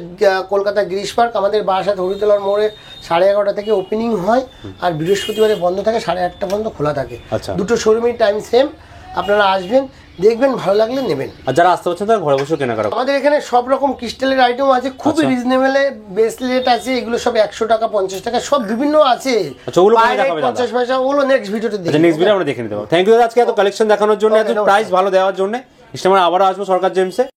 Speaker 1: কলকাতা গিরিশ পার্ক। আমাদের বারাসাত হরিতলার মোড়ে 11:30 থেকে ওপেনিং হয়, আর বৃহস্পতিবারে বন্ধ থাকে, 8:30 পর্যন্ত খোলা থাকে।
Speaker 2: আচ্ছা।
Speaker 1: দুটো শোরুমের টাইম সেম। আপনারা আসবেন, দেখবেন, ভালো লাগলে নেবেন।
Speaker 2: আর যারা আসতে পারছেন তারা ঘরে বসে কেনাকাটা করুন।
Speaker 1: আমাদের এখানে সব রকম ক্রিস্টালের আইটেম আছে, খুবই
Speaker 2: আচ্ছা।
Speaker 1: রিজনেবলে। ব্রেসলেট আছে, এগুলো সব 100 টাকা, 50 টাকা, সব বিভিন্ন আছে।
Speaker 2: আচ্ছা, ওগুলো পরে
Speaker 1: বাইরে
Speaker 2: দেখাবে দাদা।
Speaker 1: 50 পয়সা, ওগুলো নেক্সট ভিডিওতে
Speaker 2: আচ্ছা,
Speaker 1: দেখি।
Speaker 2: নেক্সট ভিডিও আমরা দেখে নিতে পারবো। থ্যাংক ইউ দাদা আজকে এত কালেকশন দেখানোর জন্য, এত
Speaker 1: নমস্কার।
Speaker 2: প্রাইস ভালো দেওয়ার জন্য। নেক্সট আমরা আবারও আসবো সরকার জেমসে।